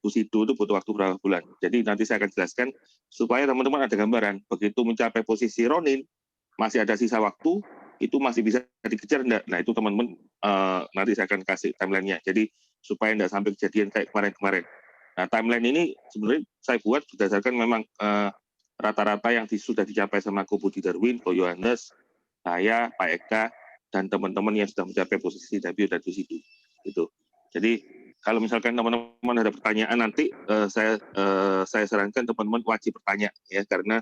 Dusido itu butuh waktu berapa bulan. Jadi nanti saya akan jelaskan supaya teman-teman ada gambaran. Begitu mencapai posisi Ronin, masih ada sisa waktu, itu masih bisa dikejar enggak? Nah itu teman-teman nanti saya akan kasih timeline-nya. Jadi supaya enggak sampai kejadian kayak kemarin-kemarin. Nah timeline ini sebenarnya saya buat berdasarkan memang rata-rata yang sudah dicapai sama Ko Budi Darwin, Ko Yohanes, saya, Pak Eka, dan teman-teman yang sudah mencapai posisi W dan Dusido. Gitu. Jadi kalau misalkan teman-teman ada pertanyaan nanti saya sarankan teman-teman wajib bertanya ya karena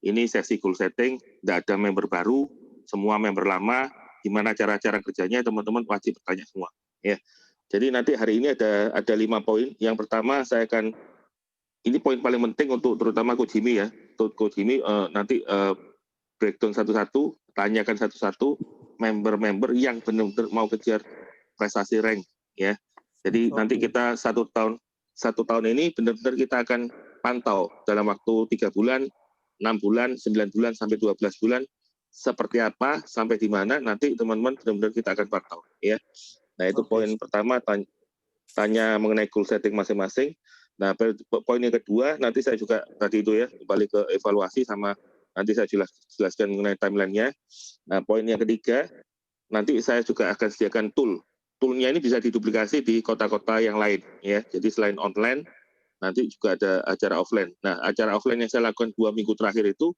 ini sesi goal setting, tidak ada member baru, semua member lama, gimana cara-cara kerjanya teman-teman wajib bertanya semua ya. Jadi nanti hari ini ada 5 poin. Yang pertama saya akan ini poin paling penting untuk terutama Ko Jimmy ya. Untuk Ko Jimmy nanti breakdown satu-satu, tanyakan satu-satu member-member yang benar-benar mau kejar prestasi rank ya. Jadi nanti kita satu tahun ini benar-benar kita akan pantau dalam waktu 3 bulan, 6 bulan, 9 bulan sampai 12 bulan seperti apa sampai di mana nanti teman-teman benar-benar kita akan pantau ya. Nah itu poin pertama tanya mengenai goal setting masing-masing. Nah poin yang kedua nanti saya juga tadi itu ya kembali ke evaluasi sama nanti saya jelaskan mengenai timeline-nya. Nah poin yang ketiga nanti saya juga akan sediakan toolnya ini bisa diduplikasi di kota-kota yang lain ya. Jadi selain online nanti juga ada acara offline. Nah acara offline yang saya lakukan 2 minggu terakhir itu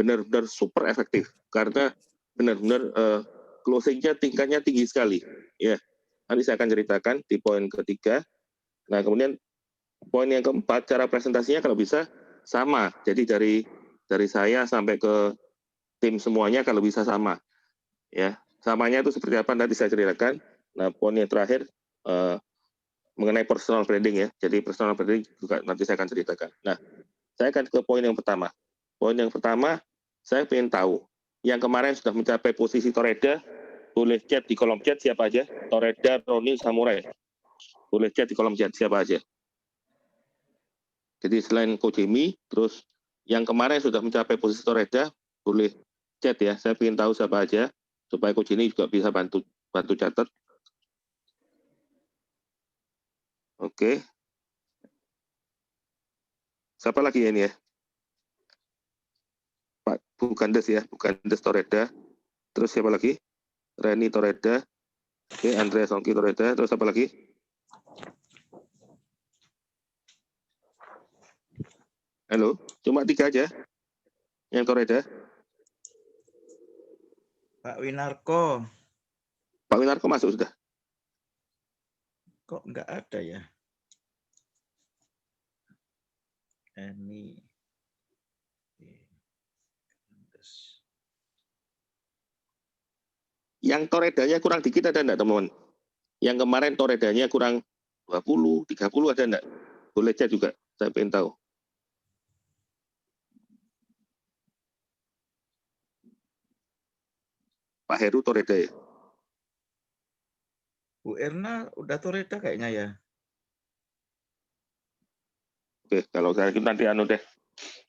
benar-benar super efektif karena benar-benar closing-nya tingkatnya tinggi sekali ya. Nanti saya akan ceritakan di poin ketiga. Nah kemudian poin yang keempat cara presentasinya kalau bisa sama. Jadi dari saya sampai ke tim semuanya kalau bisa sama ya. Samanya itu seperti apa nanti saya ceritakan. Nah poin yang terakhir mengenai personal branding ya. Jadi personal branding juga nanti saya akan ceritakan. Nah saya akan ke poin yang pertama. Poin yang pertama saya ingin tahu yang kemarin sudah mencapai posisi Toreda boleh chat di kolom chat siapa aja. Toreda, Roni, Samurai. Boleh chat di kolom chat siapa aja. Jadi selain Ko Jimmy, terus yang kemarin sudah mencapai posisi Toreda boleh chat ya. Saya ingin tahu siapa aja supaya Ko Jimmy juga bisa bantu catat. Oke. Siapa lagi ini ya? Pak Bukandes ya, Bukandes Toreda. Terus siapa lagi? Reni Toreda. Oke, Andrea Songki Toreda. Terus apa lagi? Halo, cuma 3 aja yang Toreda. Pak Winarko. Pak Winarko masuk sudah? Kok nggak ada ya? Ini. Yang Toredanya kurang dikit ada enggak teman-teman? Yang kemarin Toredanya kurang 20, 30 ada enggak? Boleh chat juga, saya pengen tahu. Pak Heru Toreda ya? Bu Erna udah Toreda kayaknya ya. Oke, kalau saya nanti anu deh.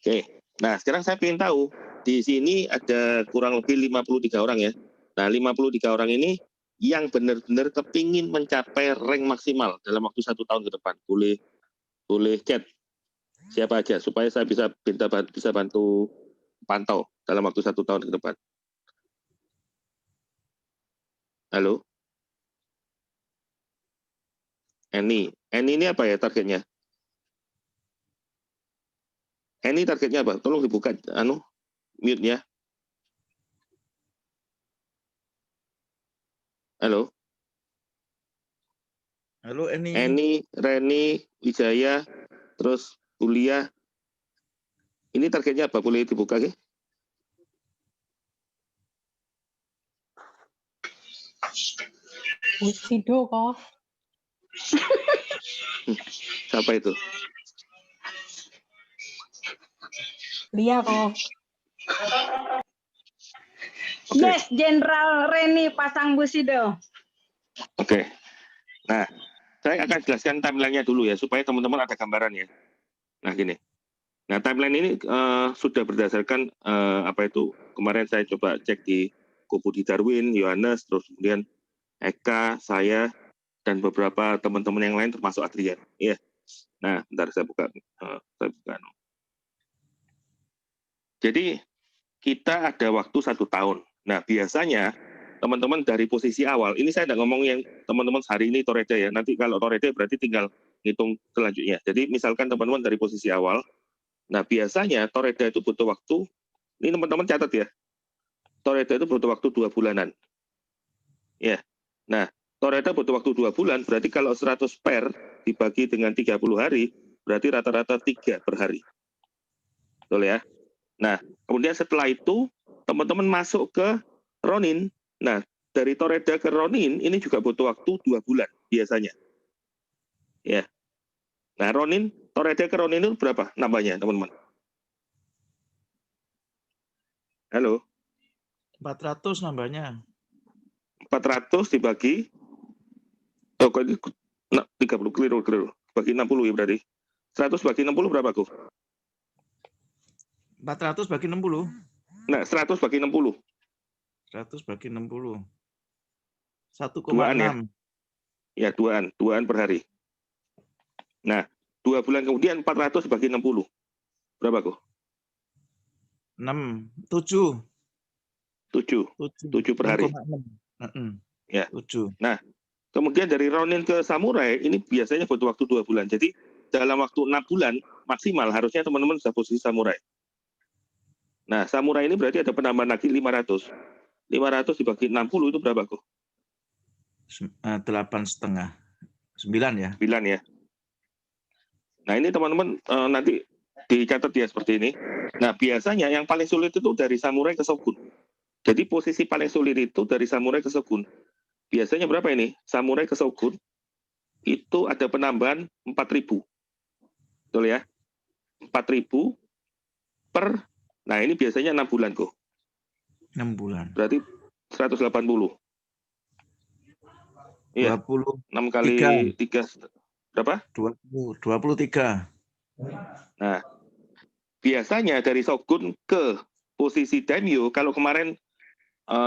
Oke, nah sekarang saya pengen tahu, di sini ada kurang lebih 53 orang ya. Nah 53 orang ini yang benar-benar kepingin mencapai rank maksimal dalam waktu 1 tahun ke depan. Boleh chat siapa aja supaya saya bisa bantu pantau dalam waktu 1 tahun ke depan. Halo? Eni ini apa ya targetnya? Eni targetnya apa? Tolong dibuka mute-nya. Halo? Halo Eni. Eni, Reni, Wijaya, terus Ulia. Ini targetnya apa? Boleh dibuka ya? Dusido kok. Siapa itu? Lia kok. Okay. Yes, Jenderal Reni pasang Dusido. Oke. Nah, saya akan jelaskan timeline-nya dulu ya, supaya teman-teman ada gambaran ya. Nah, gini. Nah, timeline ini sudah berdasarkan kemarin saya coba cek di Ko Budi Darwin, Yohanes, terus kemudian Eka, saya, dan beberapa teman-teman yang lain termasuk Adrian. Iya. Nah, bentar saya buka. Jadi kita ada waktu 1 tahun. Nah, biasanya teman-teman dari posisi awal, ini saya tidak ngomong yang teman-teman hari ini Toreda ya, nanti kalau Toreda berarti tinggal hitung selanjutnya. Jadi misalkan teman-teman dari posisi awal, nah biasanya Toreda itu butuh waktu, ini teman-teman catat ya, Toreda itu butuh waktu 2 bulanan. Ya, nah Toreda butuh waktu 2 bulan, berarti kalau 100 per dibagi dengan 30 hari, berarti rata-rata 3 per hari. Betul ya? Nah, kemudian setelah itu, teman-teman masuk ke Ronin. Nah, dari Toreda ke Ronin, ini juga butuh waktu 2 bulan biasanya. Ya. Nah, Ronin, Toreda ke Ronin itu berapa nambahnya, teman-teman? Halo? 400 nambahnya. 400 dibagi, oh, kok ini 30, keliru. Bagi 60 ya berarti. 100 bagi 60 berapa, Gu? 400 bagi 60. Nah, 100 bagi 60. 100 bagi 60. 1,6. Duaan ya? Ya, duaan per hari. Nah, 2 bulan kemudian 400 bagi 60. Berapa, Gu? 7 per hari. 6,6. Ya. 7. Nah, kemudian dari Ronin ke Samurai, ini biasanya butuh waktu 2 bulan. Jadi, dalam waktu 6 bulan, maksimal harusnya teman-teman sudah posisi Samurai. Nah, Samurai ini berarti ada penambahan lagi 500. 500 dibagi 60 itu berapa, Gu? 8,5. 9 ya? 9 ya. Nah, ini teman-teman nanti dicatat ya seperti ini. Nah, biasanya yang paling sulit itu dari Samurai ke Shogun. Jadi posisi paling sulit itu dari Samurai ke Shogun. Biasanya berapa ini? Samurai ke Shogun itu ada penambahan 4.000. Betul ya? 4.000 per, nah ini biasanya 6 bulan kok. 6 bulan. Berarti 180. Iya. 6 kali 3 berapa? 23. Nah, biasanya dari Shogun ke posisi Daimyo, kalau kemarin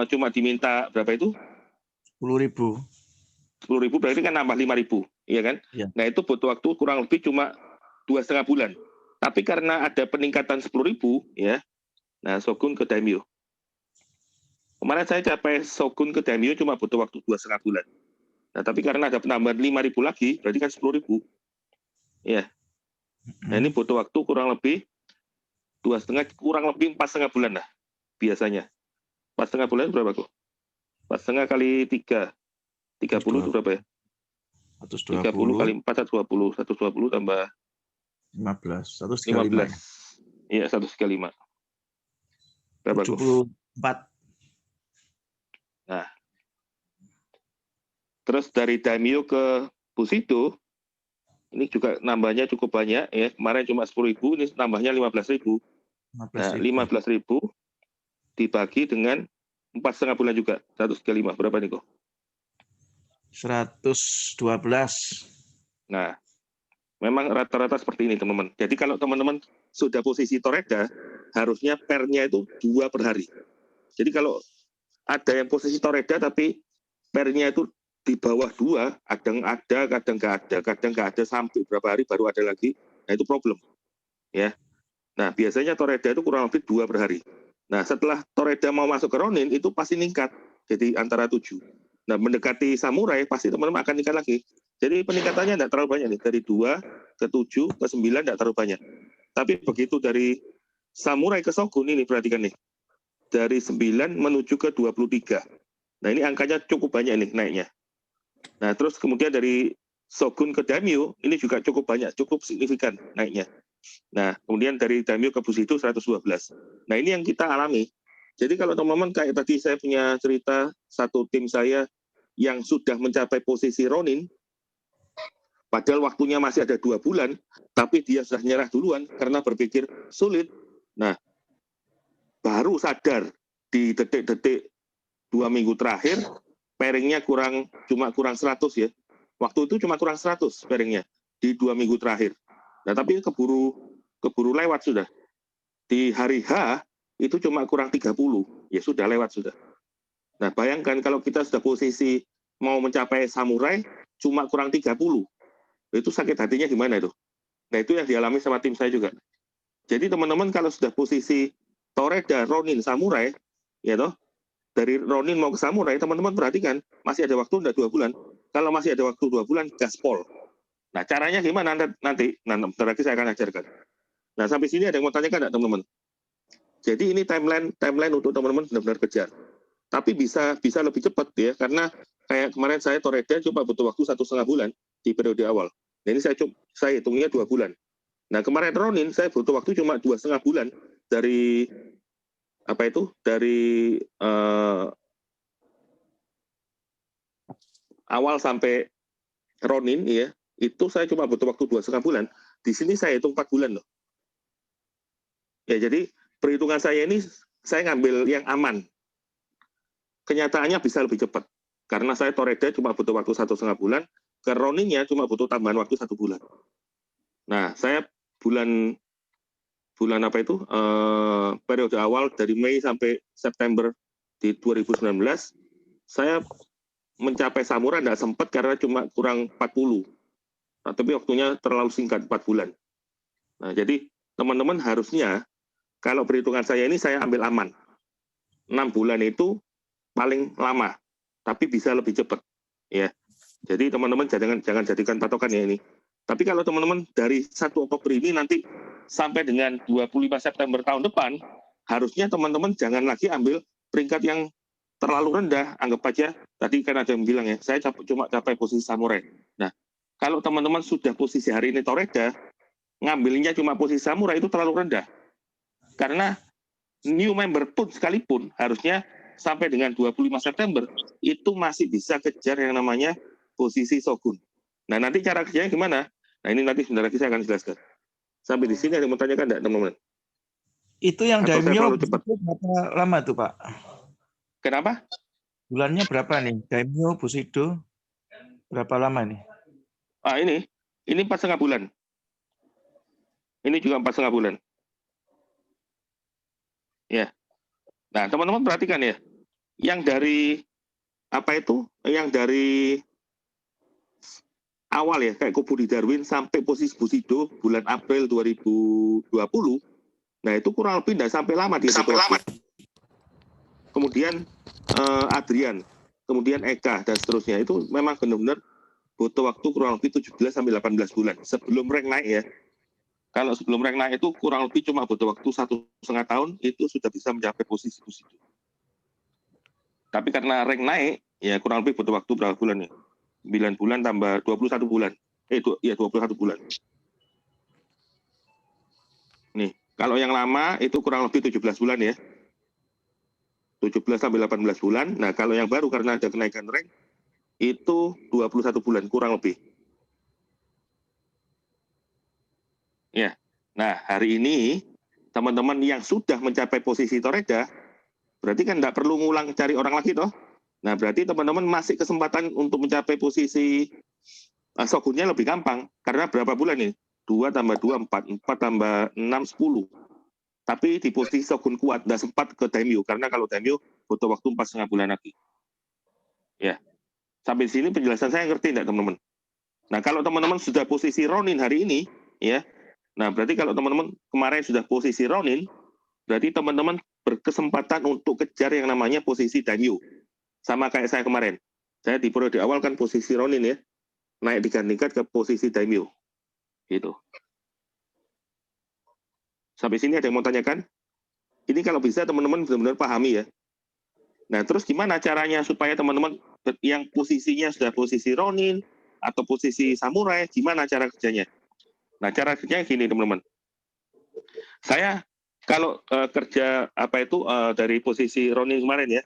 cuma diminta berapa itu? 10.000. 10.000 berarti kan nambah 5.000, iya kan? Ya. Nah, itu butuh waktu kurang lebih cuma 2,5 bulan. Tapi karena ada peningkatan 10.000, ya, nah Shogun ke Daimyo. Kemarin saya capai Shogun ke Daimyo cuma butuh waktu 2,5 bulan. Nah, tapi karena ada penambahan 5.000 lagi, berarti kan 10.000. Ya. Nah, ini butuh waktu kurang lebih 2,5, kurang lebih 4,5 bulan lah, biasanya. 4,5 bulan berapa kok? 4,5 kali 3. 30 itu berapa ya? 120 kali 4, 120. 120 tambah 15. 15. Iya, 1,5. Berapa kok? 74. Nah. Terus dari Daimyo ke Bushido, ini juga nambahnya cukup banyak ya. Kemarin cuma 10.000, ini nambahnya 15.000. Nah, 15.000 dibagi dengan 4,5 bulan juga, 1,5. Berapa nih kok? 112. Nah, memang rata-rata seperti ini teman-teman. Jadi kalau teman-teman sudah posisi Toreda, harusnya pernya itu 2 per hari. Jadi kalau ada yang posisi Toreda tapi pernya itu di bawah 2, kadang nggak ada sampai berapa hari baru ada lagi. Nah, itu problem. Ya. Nah, biasanya Toreda itu kurang lebih 2 per hari. Nah, setelah Toreda mau masuk ke Ronin, itu pasti meningkat. Jadi antara 7. Nah, mendekati Samurai, pasti teman-teman akan meningkat lagi. Jadi peningkatannya tidak terlalu banyak nih. Dari 2 ke 7 ke 9 tidak terlalu banyak. Tapi begitu dari Samurai ke Shogun ini, perhatikan nih. Dari 9 menuju ke 23. Nah, ini angkanya cukup banyak nih naiknya. Nah, terus kemudian dari Shogun ke Daimyo, ini juga cukup banyak, cukup signifikan naiknya. Nah, kemudian dari Daimyo ke Bushido 112. Nah, ini yang kita alami. Jadi kalau teman-teman kayak tadi saya punya cerita satu tim saya yang sudah mencapai posisi Ronin, padahal waktunya masih ada 2 bulan, tapi dia sudah nyerah duluan karena berpikir sulit. Nah, baru sadar di detik-detik 2 minggu terakhir, pairingnya cuma kurang 100 ya. Waktu itu cuma kurang 100 pairingnya di 2 minggu terakhir. Nah, tapi keburu lewat sudah. Di hari H itu cuma kurang 30, ya sudah lewat sudah. Nah, bayangkan kalau kita sudah posisi mau mencapai Samurai cuma kurang 30. Itu sakit hatinya gimana itu? Nah, itu yang dialami sama tim saya juga. Jadi teman-teman kalau sudah posisi Toreda, Ronin, Samurai, ya toh, dari Ronin mau ke Samurai, teman-teman perhatikan, masih ada waktu enggak 2 bulan. Kalau masih ada waktu 2 bulan, gaspol. Nah, caranya gimana nanti? Nah, bentar lagi saya akan ajarkan. Nah, sampai sini ada yang mau tanyakan enggak, teman-teman? Jadi ini timeline untuk teman-teman benar-benar kejar. Tapi bisa lebih cepat ya, karena kayak kemarin saya Toreda cuma butuh waktu 1,5 bulan di periode awal. Nah, ini saya hitungnya 2 bulan. Nah, kemarin Ronin saya butuh waktu cuma 2,5 bulan dari awal sampai Ronin ya, itu saya cuma butuh waktu 2,5 bulan. Di sini saya hitung 4 bulan loh. Ya, jadi perhitungan saya ini saya ngambil yang aman. Kenyataannya bisa lebih cepat. Karena saya Toreda cuma butuh waktu 1,5 bulan, ke Roninnya cuma butuh tambahan waktu 1 bulan. Nah, saya bulan periode awal dari Mei sampai September di 2019, saya mencapai Samurai nggak sempat karena cuma kurang 40. Nah, tapi waktunya terlalu singkat, 4 bulan. Nah, jadi teman-teman harusnya, kalau perhitungan saya ini saya ambil aman. 6 bulan itu paling lama, tapi bisa lebih cepat. Ya. Jadi teman-teman jangan jadikan patokan ya ini. Tapi kalau teman-teman dari 1 Oktober ini nanti sampai dengan 25 September tahun depan, harusnya teman-teman jangan lagi ambil peringkat yang terlalu rendah. Anggap aja, tadi kan ada yang bilang ya, saya cuma capai posisi Samurai. Nah, kalau teman-teman sudah posisi hari ini Toreda, ngambilnya cuma posisi Samurai itu terlalu rendah. Karena new member pun sekalipun, harusnya sampai dengan 25 September, itu masih bisa kejar yang namanya posisi Shogun. Nah, nanti cara kerjanya gimana? Nah, ini nanti sebentar lagi saya akan jelaskan. Sampai di sini ada yang mau tanyakan enggak, teman-teman? Itu yang Atau saya daimyo terlalu cepat? berapa lama tuh, Pak? Kenapa? Bulannya berapa nih? Daimyo, Bushido, berapa lama nih? Ini 4,5 bulan. Ini juga 4,5 bulan. Ya. Nah, teman-teman perhatikan ya. Yang dari awal ya, kayak Kobudi Darwin sampai posisi Bushido bulan April 2020, nah itu kurang lebih tidak sampai lama dia butuh waktu. Kemudian Adrian, kemudian Eka, dan seterusnya, itu memang benar-benar butuh waktu kurang lebih 17 sampai 18 bulan sebelum rank naik ya. Kalau sebelum rank naik itu kurang lebih cuma butuh waktu 1,5 tahun, itu sudah bisa mencapai posisi Bushido. Tapi karena rank naik, ya kurang lebih butuh waktu berapa bulan ya? 9 bulan tambah 21 bulan. 21 bulan. Nih, kalau yang lama itu kurang lebih 17 bulan ya. 17 sampai 18 bulan. Nah, kalau yang baru karena ada kenaikan rank, itu 21 bulan, kurang lebih. Ya. Nah, hari ini, teman-teman yang sudah mencapai posisi Toreda, berarti kan tidak perlu ngulang cari orang lagi toh. Nah, berarti teman-teman masih kesempatan untuk mencapai posisi Shogunnya lebih gampang. Karena berapa bulan nih? 2 tambah 2, 4. 4 tambah 6, 10. Tapi di posisi Shogun kuat, nggak sempat ke Daimyo. Karena kalau Daimyo butuh waktu 4,5 bulan lagi. Ya. Sampai sini penjelasan saya ngerti enggak, teman-teman? Nah, kalau teman-teman sudah posisi Ronin hari ini, ya. Nah, berarti kalau teman-teman kemarin sudah posisi Ronin, berarti teman-teman berkesempatan untuk kejar yang namanya posisi Daimyo. Sama kayak saya kemarin. Saya di periode awal kan posisi Ronin ya. Naik 3 tingkat ke posisi Daimyo. Gitu. Sampai sini ada yang mau tanyakan? Ini kalau bisa teman-teman benar-benar pahami ya. Nah, terus gimana caranya supaya teman-teman yang posisinya sudah posisi Ronin atau posisi Samurai, gimana cara kerjanya? Nah, cara kerjanya gini, teman-teman. Saya kalau kerja dari posisi Ronin kemarin ya,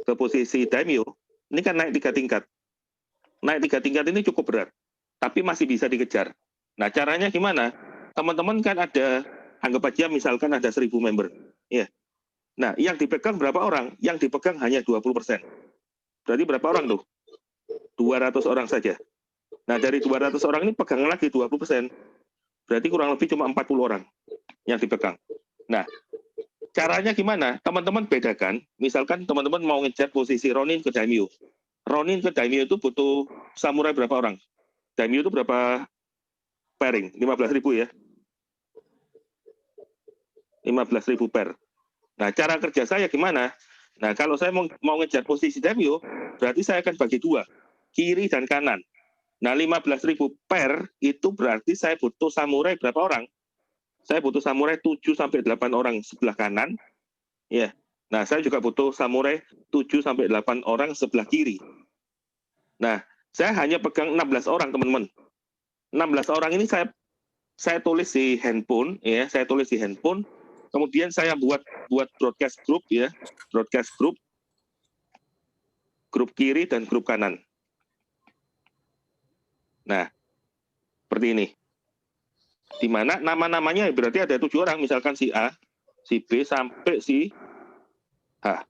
ke posisi Daimyo, ini kan naik 3 tingkat. Naik 3 tingkat ini cukup berat, tapi masih bisa dikejar. Nah, caranya gimana? Teman-teman kan ada, anggap aja misalkan ada 1.000 member. Ya. Nah, yang dipegang berapa orang? Yang dipegang hanya 20%. Berarti berapa orang tuh? 200 orang saja. Nah, dari 200 orang ini pegang lagi 20%. Berarti kurang lebih cuma 40 orang yang dipegang. Nah, caranya gimana? Teman-teman bedakan, misalkan teman-teman mau ngejar posisi Ronin ke Daimyo. Ronin ke Daimyo itu butuh Samurai berapa orang? Daimyo itu berapa pairing, 15.000 ya. 15.000 pair. Nah, cara kerja saya gimana? Nah, kalau saya mau ngejar posisi Daimyo, berarti saya akan bagi dua, kiri dan kanan. Nah, 15.000 pair itu berarti saya butuh samurai berapa orang? Saya butuh samurai 7-8 orang sebelah kanan. Ya. Nah, saya juga butuh samurai 7-8 orang sebelah kiri. Nah, saya hanya pegang 16 orang, teman-teman. 16 orang ini saya tulis di handphone, ya, saya tulis di handphone. Kemudian saya buat broadcast group, ya, broadcast group kiri dan grup kanan. Nah, seperti ini. Di mana nama-namanya berarti ada 7 orang, misalkan si A, si B sampai si H.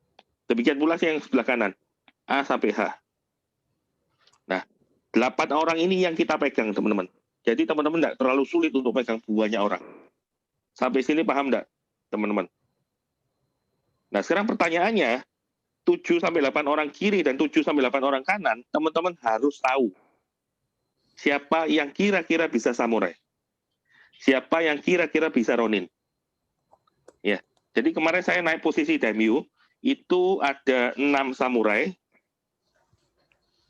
Demikian pula yang sebelah kanan, A sampai H. Nah, 8 orang ini yang kita pegang, teman-teman. Jadi teman-teman tidak terlalu sulit untuk pegang banyak orang. Sampai sini paham enggak, teman-teman? Nah, sekarang pertanyaannya, 7-8 orang kiri dan 7-8 orang kanan, teman-teman harus tahu siapa yang kira-kira bisa samurai. Siapa yang kira-kira bisa ronin. Ya, jadi kemarin saya naik posisi Daimyo, itu ada 6 samurai,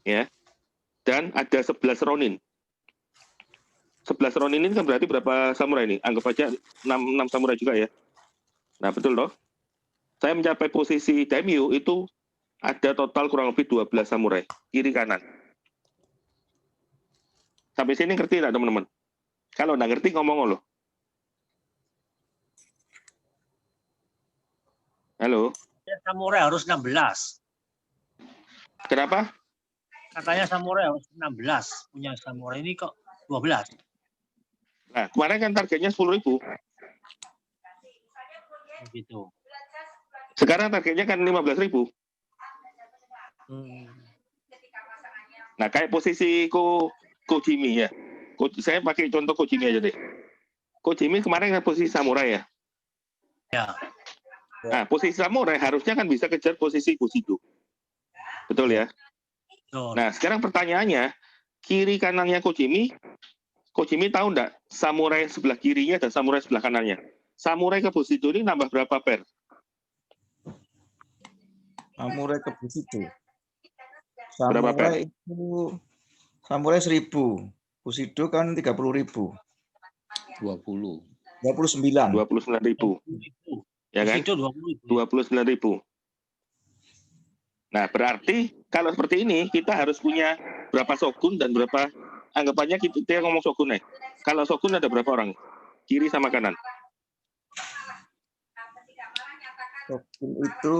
ya, dan ada 11 ronin. 11 ronin ini kan berarti berapa samurai ini? Anggap aja 6 samurai juga ya. Nah, betul loh. Saya mencapai posisi Daimyo itu ada total kurang lebih 12 samurai, kiri kanan. Sampai sini ngerti tidak, teman-teman? Kalau nggak ngerti, ngomong loh. Halo? Samurai harus 16. Kenapa? Katanya samurai harus 16. Punya samurai ini kok 12. Nah, kemarin kan targetnya 10.000. Begitu. Sekarang targetnya kan 15.000. Nah, kayak posisi Kojimi ya. Saya pakai contoh Kojimi aja deh. Kojimi kemarin kan posisi samurai ya. Ya. Nah, posisi samurai harusnya kan bisa kejar posisi Bushido. Betul ya? Betul. Nah, sekarang pertanyaannya, kiri kanannya Kojimi tahu enggak samurai sebelah kirinya dan samurai sebelah kanannya? Samurai ke Bushido ini nambah berapa pair? Samurai ke Bushido. Berapa pair? Samurai itu samurai 1.000. Bushido kan 30.000. 20. 29. 29.000. Ya kan? Itu 20. 29.000. Nah, berarti kalau seperti ini kita harus punya berapa shogun dan berapa, anggapannya kita ngomong shogun nih. Kalau shogun ada berapa orang? Kiri sama kanan. Shogun itu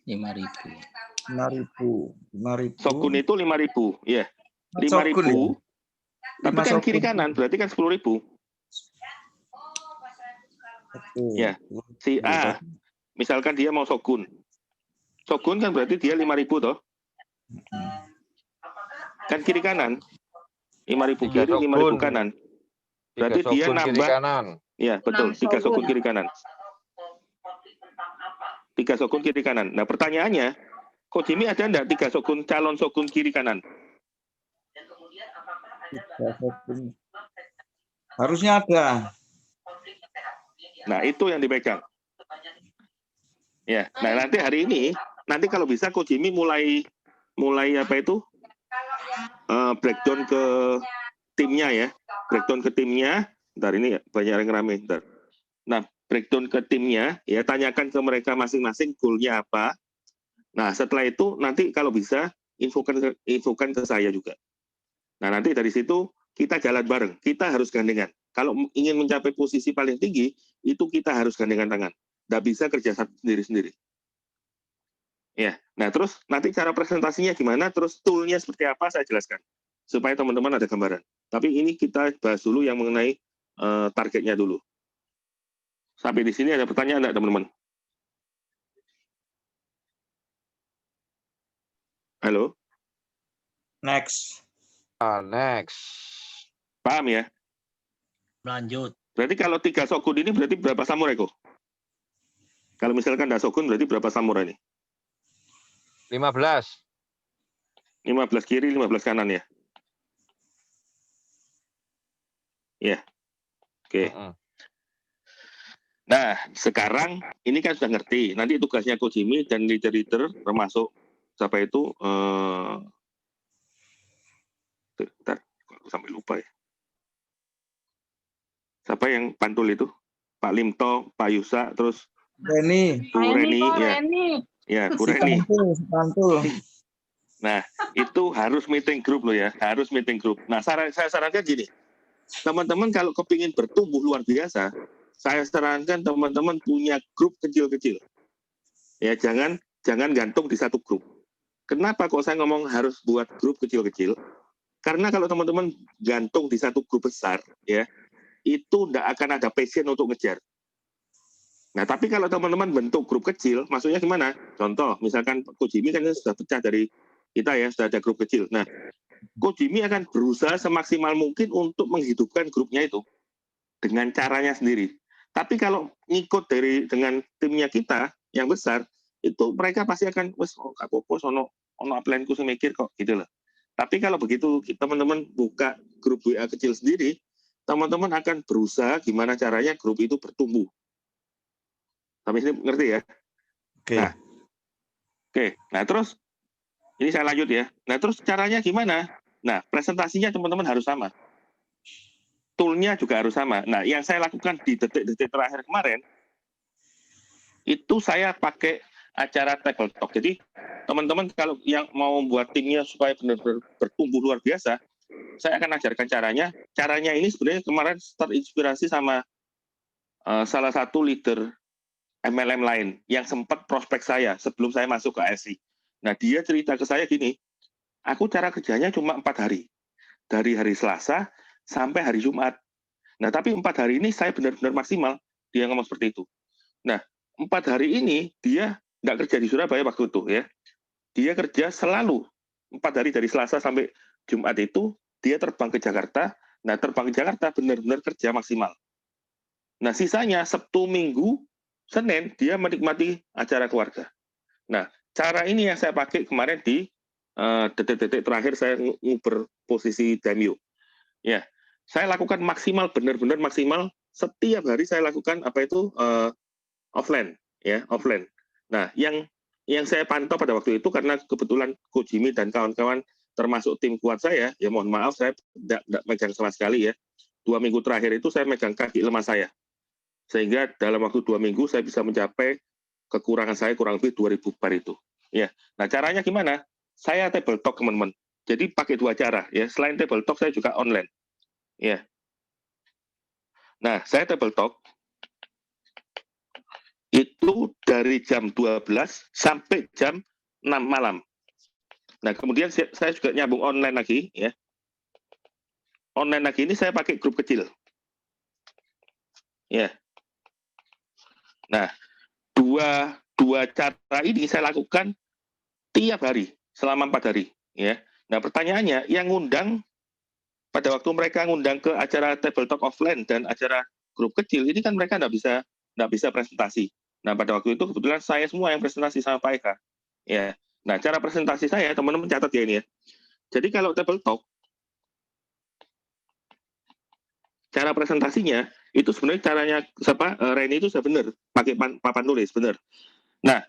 5.000. 5.000. Shogun itu 5.000, ya. 5.000. Shogun ya? Tapi kan Shogun. kiri kanan, berarti kan 10.000. Ya, si A, misalkan dia mau shogun. Shogun kan berarti dia 5.000 toh. Kan kiri kanan. 5.000 kiri, 5.000 kanan. Berarti dia nambah. Ya, betul. 3 shogun kiri kanan. 3 shogun kiri kanan. Nah, pertanyaannya, Kojimi ada enggak 3 shogun, calon shogun kiri kanan? Harusnya ada. Nah, itu yang dipegang. Ya, nah nanti hari ini, nanti kalau bisa Kojimi mulai apa itu? Breakdown ke timnya ya. Breakdown ke timnya. Bentar, ini banyak yang rame. Bentar. Nah, breakdown ke timnya, ya tanyakan ke mereka masing-masing goalnya apa. Nah, setelah itu nanti kalau bisa infokan ke saya juga. Nah, nanti dari situ kita jalan bareng. Kita harus gandengan. Kalau ingin mencapai posisi paling tinggi, itu kita harus gandengan tangan. Nggak bisa kerja sendiri-sendiri. Ya, nah terus nanti cara presentasinya gimana, terus toolnya seperti apa saya jelaskan. Supaya teman-teman ada gambaran. Tapi ini kita bahas dulu yang mengenai targetnya dulu. Sampai di sini ada pertanyaan enggak, teman-teman? Halo? Next. Next. Paham ya? Lanjut. Berarti kalau 3 shogun ini berarti berapa samurai kok? Kalau misalkan ada shogun berarti berapa samurai nih? 15. 15 kiri, 15 kanan ya? Ya, oke. Nah, sekarang ini kan sudah ngerti. Nanti tugasnya Coach Jimmy dan leader-leader termasuk siapa itu? Bentar, aku sampai lupa ya. Siapa yang pantul itu? Pak Limto, Pak Yusa, terus Reni, Bu Reni, kok ya, Reni. ya Bu si Reni. Pantul. Nah, itu harus meeting group loh ya, harus meeting group. Nah, saya sarankan gini, teman-teman kalau kepingin bertumbuh luar biasa, saya sarankan teman-teman punya grup kecil-kecil. Ya, jangan gantung di satu grup. Kenapa kok saya ngomong harus buat grup kecil-kecil? Karena kalau teman-teman gantung di satu grup besar, ya, itu tidak akan ada passion untuk ngejar. Nah, tapi kalau teman-teman bentuk grup kecil, maksudnya gimana? Contoh, misalkan Coach Jimmy kan sudah pecah dari kita ya, sudah ada grup kecil. Nah, Coach Jimmy akan berusaha semaksimal mungkin untuk menghidupkan grupnya itu dengan caranya sendiri. Tapi kalau ngikut dengan timnya kita yang besar, itu mereka pasti akan, wes, apa-apa, ono planku saya mikir kok, gitu loh. Tapi kalau begitu teman-teman buka grup WA kecil sendiri, teman-teman akan berusaha gimana caranya grup itu bertumbuh. Sampai sini ngerti ya? Oke. Nah, terus ini saya lanjut ya. Nah, terus caranya gimana? Nah, presentasinya teman-teman harus sama. Toolnya juga harus sama. Nah, yang saya lakukan di detik-detik terakhir kemarin, itu saya pakai acara table talk. Jadi, teman-teman kalau yang mau membuat timnya supaya benar-benar bertumbuh luar biasa, saya akan ajarkan caranya. Caranya ini sebenarnya kemarin terinspirasi sama salah satu leader MLM lain yang sempat prospek saya sebelum saya masuk ke ASI. Nah, dia cerita ke saya gini, aku cara kerjanya cuma 4 hari. Dari hari Selasa sampai hari Jumat. Nah, tapi 4 hari ini saya benar-benar maksimal. Dia ngomong seperti itu. Nah, 4 hari ini dia nggak kerja di Surabaya waktu itu ya. Dia kerja selalu 4 hari dari Selasa sampai Jumat itu dia terbang ke Jakarta. Nah, terbang ke Jakarta benar-benar kerja maksimal. Nah, sisanya Sabtu, Minggu, Senin dia menikmati acara keluarga. Nah, cara ini yang saya pakai kemarin di detik-detik terakhir saya nguber posisi Daimyo. Ya, saya lakukan maksimal, benar-benar maksimal. Setiap hari saya lakukan apa itu offline, ya, offline. Nah, yang saya pantau pada waktu itu karena kebetulan Coach Jimmy dan kawan-kawan termasuk tim kuat saya, ya mohon maaf saya tidak megang sama sekali ya. 2 minggu terakhir itu saya megang kaki lemah saya. Sehingga dalam waktu 2 minggu saya bisa mencapai kekurangan saya kurang lebih 2.000 bar itu. Ya, nah caranya gimana? Saya table talk teman-teman. Jadi pakai 2 cara ya. Selain table talk saya juga online. Ya. Nah, saya table talk itu dari jam 12 sampai jam 6 malam. Nah, kemudian saya juga nyambung online lagi ya. Online lagi ini saya pakai grup kecil. Ya. Nah, dua cara ini saya lakukan tiap hari selama 4 hari ya. Nah, pertanyaannya yang ngundang pada waktu mereka ngundang ke acara table talk offline dan acara grup kecil ini kan mereka nggak bisa presentasi. Nah, pada waktu itu kebetulan saya semua yang presentasi sama Pak Eka. Ya. Nah, cara presentasi saya teman-teman catat ya ini ya. Jadi kalau table talk cara presentasinya itu sebenarnya caranya Reni itu sudah benar pakai papan tulis benar. Nah,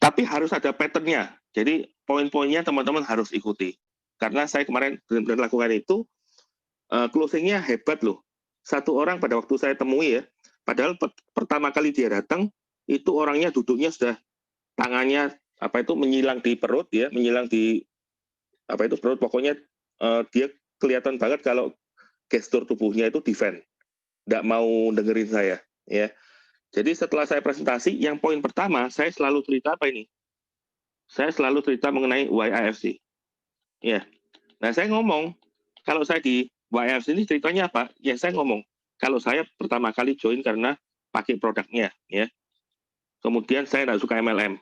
tapi harus ada pattern-nya. Jadi poin-poinnya teman-teman harus ikuti. Karena saya kemarin benar-benar lakukan itu, closing-nya hebat loh. 1 orang pada waktu saya temui ya, padahal pertama kali dia datang, itu orangnya duduknya sudah tangannya apa itu menyilang di perut ya, menyilang di apa itu perut, pokoknya dia kelihatan banget kalau gestur tubuhnya itu defend, nggak mau dengerin saya ya. Jadi setelah saya presentasi, yang poin pertama saya selalu cerita apa ini? Saya selalu cerita mengenai YIFC. Ya. Nah, saya ngomong kalau saya di YIFC ini ceritanya apa? Ya saya ngomong kalau saya pertama kali join karena pakai produknya ya. Kemudian saya nggak suka MLM.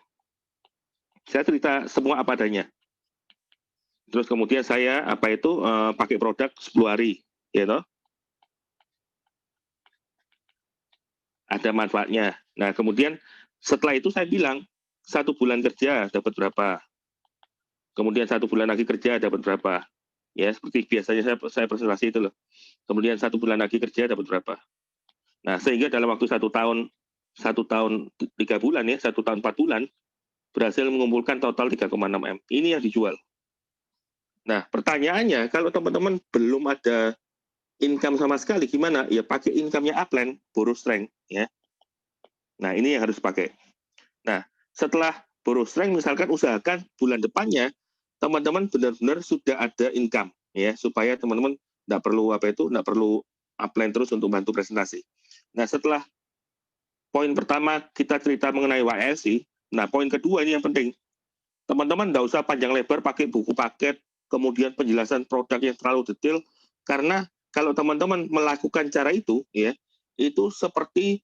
Saya cerita semua apa adanya. Terus kemudian saya apa itu pakai produk 10 hari, ya toh? Ada manfaatnya. Nah, kemudian setelah itu saya bilang 1 bulan kerja dapat berapa? Kemudian 1 bulan lagi kerja dapat berapa? Ya, seperti biasanya saya presentasi itu loh. Kemudian 1 bulan lagi kerja dapat berapa. Nah, sehingga dalam waktu 1 tahun 3 bulan ya, 1 tahun 4 bulan, berhasil mengumpulkan total 3,6 M. Ini yang dijual. Nah, pertanyaannya, kalau teman-teman belum ada income sama sekali, gimana? Ya pakai income-nya upline, borrow strength. Ya. Nah, ini yang harus pakai. Nah, setelah borrow strength, misalkan usahakan bulan depannya, teman-teman benar-benar sudah ada income. Ya, supaya teman-teman nggak perlu upline terus untuk bantu presentasi. Nah, setelah poin pertama kita cerita mengenai YLC, nah poin kedua ini yang penting. Teman-teman nggak usah panjang lebar pakai buku paket, kemudian penjelasan produk yang terlalu detail, karena kalau teman-teman melakukan cara itu, ya, itu seperti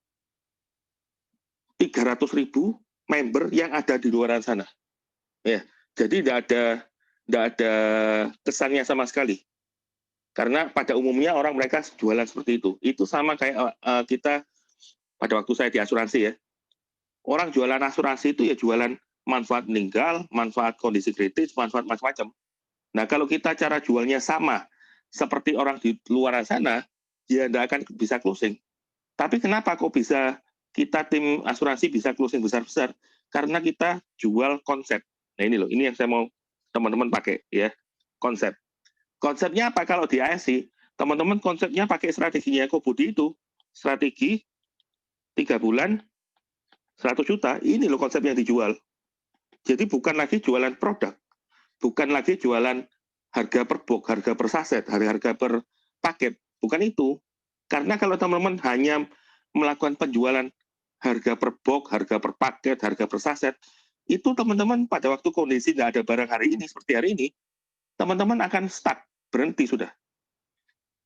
300.000 member yang ada di luar sana. Ya, jadi tidak ada kesannya sama sekali. Karena pada umumnya orang mereka jualan seperti itu. Itu sama kayak kita pada waktu saya di asuransi ya. Orang jualan asuransi itu ya jualan manfaat meninggal, manfaat kondisi kritis, manfaat macam-macam. Nah, kalau kita cara jualnya sama seperti orang di luar sana, ya tidak akan bisa closing. Tapi kenapa kok bisa kita tim asuransi bisa closing besar-besar? Karena kita jual konsep. Nah ini loh, ini yang saya mau teman-teman pakai ya, konsep. Konsepnya apa kalau di ASI? Teman-teman konsepnya pakai strateginya Kobudi itu, strategi 3 bulan 100 juta, ini loh konsep yang dijual. Jadi bukan lagi jualan produk, bukan lagi jualan harga per box, harga per saset, harga per paket, bukan itu. Karena kalau teman-teman hanya melakukan penjualan harga per box, harga per paket, harga per saset, itu teman-teman pada waktu kondisi tidak ada barang hari ini, seperti hari ini, teman-teman akan stuck, berhenti sudah.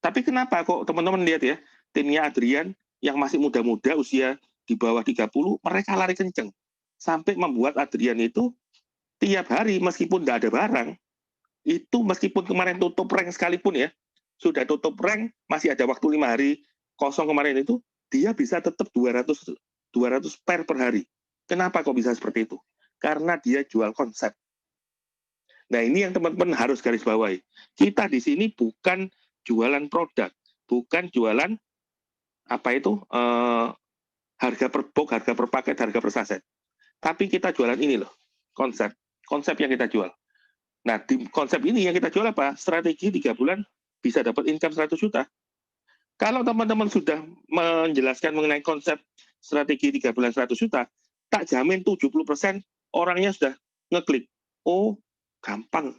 Tapi kenapa kok teman-teman lihat ya, timnya Adrian yang masih muda-muda, usia di bawah 30, mereka lari kenceng. Sampai membuat Adrian itu tiap hari meskipun tidak ada barang, itu meskipun kemarin tutup rank sekalipun ya, sudah tutup rank, masih ada waktu 5 hari kosong kemarin itu, dia bisa tetap 200 per hari. Kenapa kok bisa seperti itu? Karena dia jual konsep. Nah ini yang teman-teman harus garis bawahi. Kita di sini bukan jualan produk, bukan jualan apa itu harga per box, harga per paket, harga per saset. Tapi kita jualan ini loh, konsep yang kita jual. Nah di konsep ini yang kita jual apa? Strategi 3 bulan bisa dapat income 100 juta. Kalau teman-teman sudah menjelaskan mengenai konsep strategi 3 bulan 100 juta, tak jamin 70% orangnya sudah ngeklik. Oh, gampang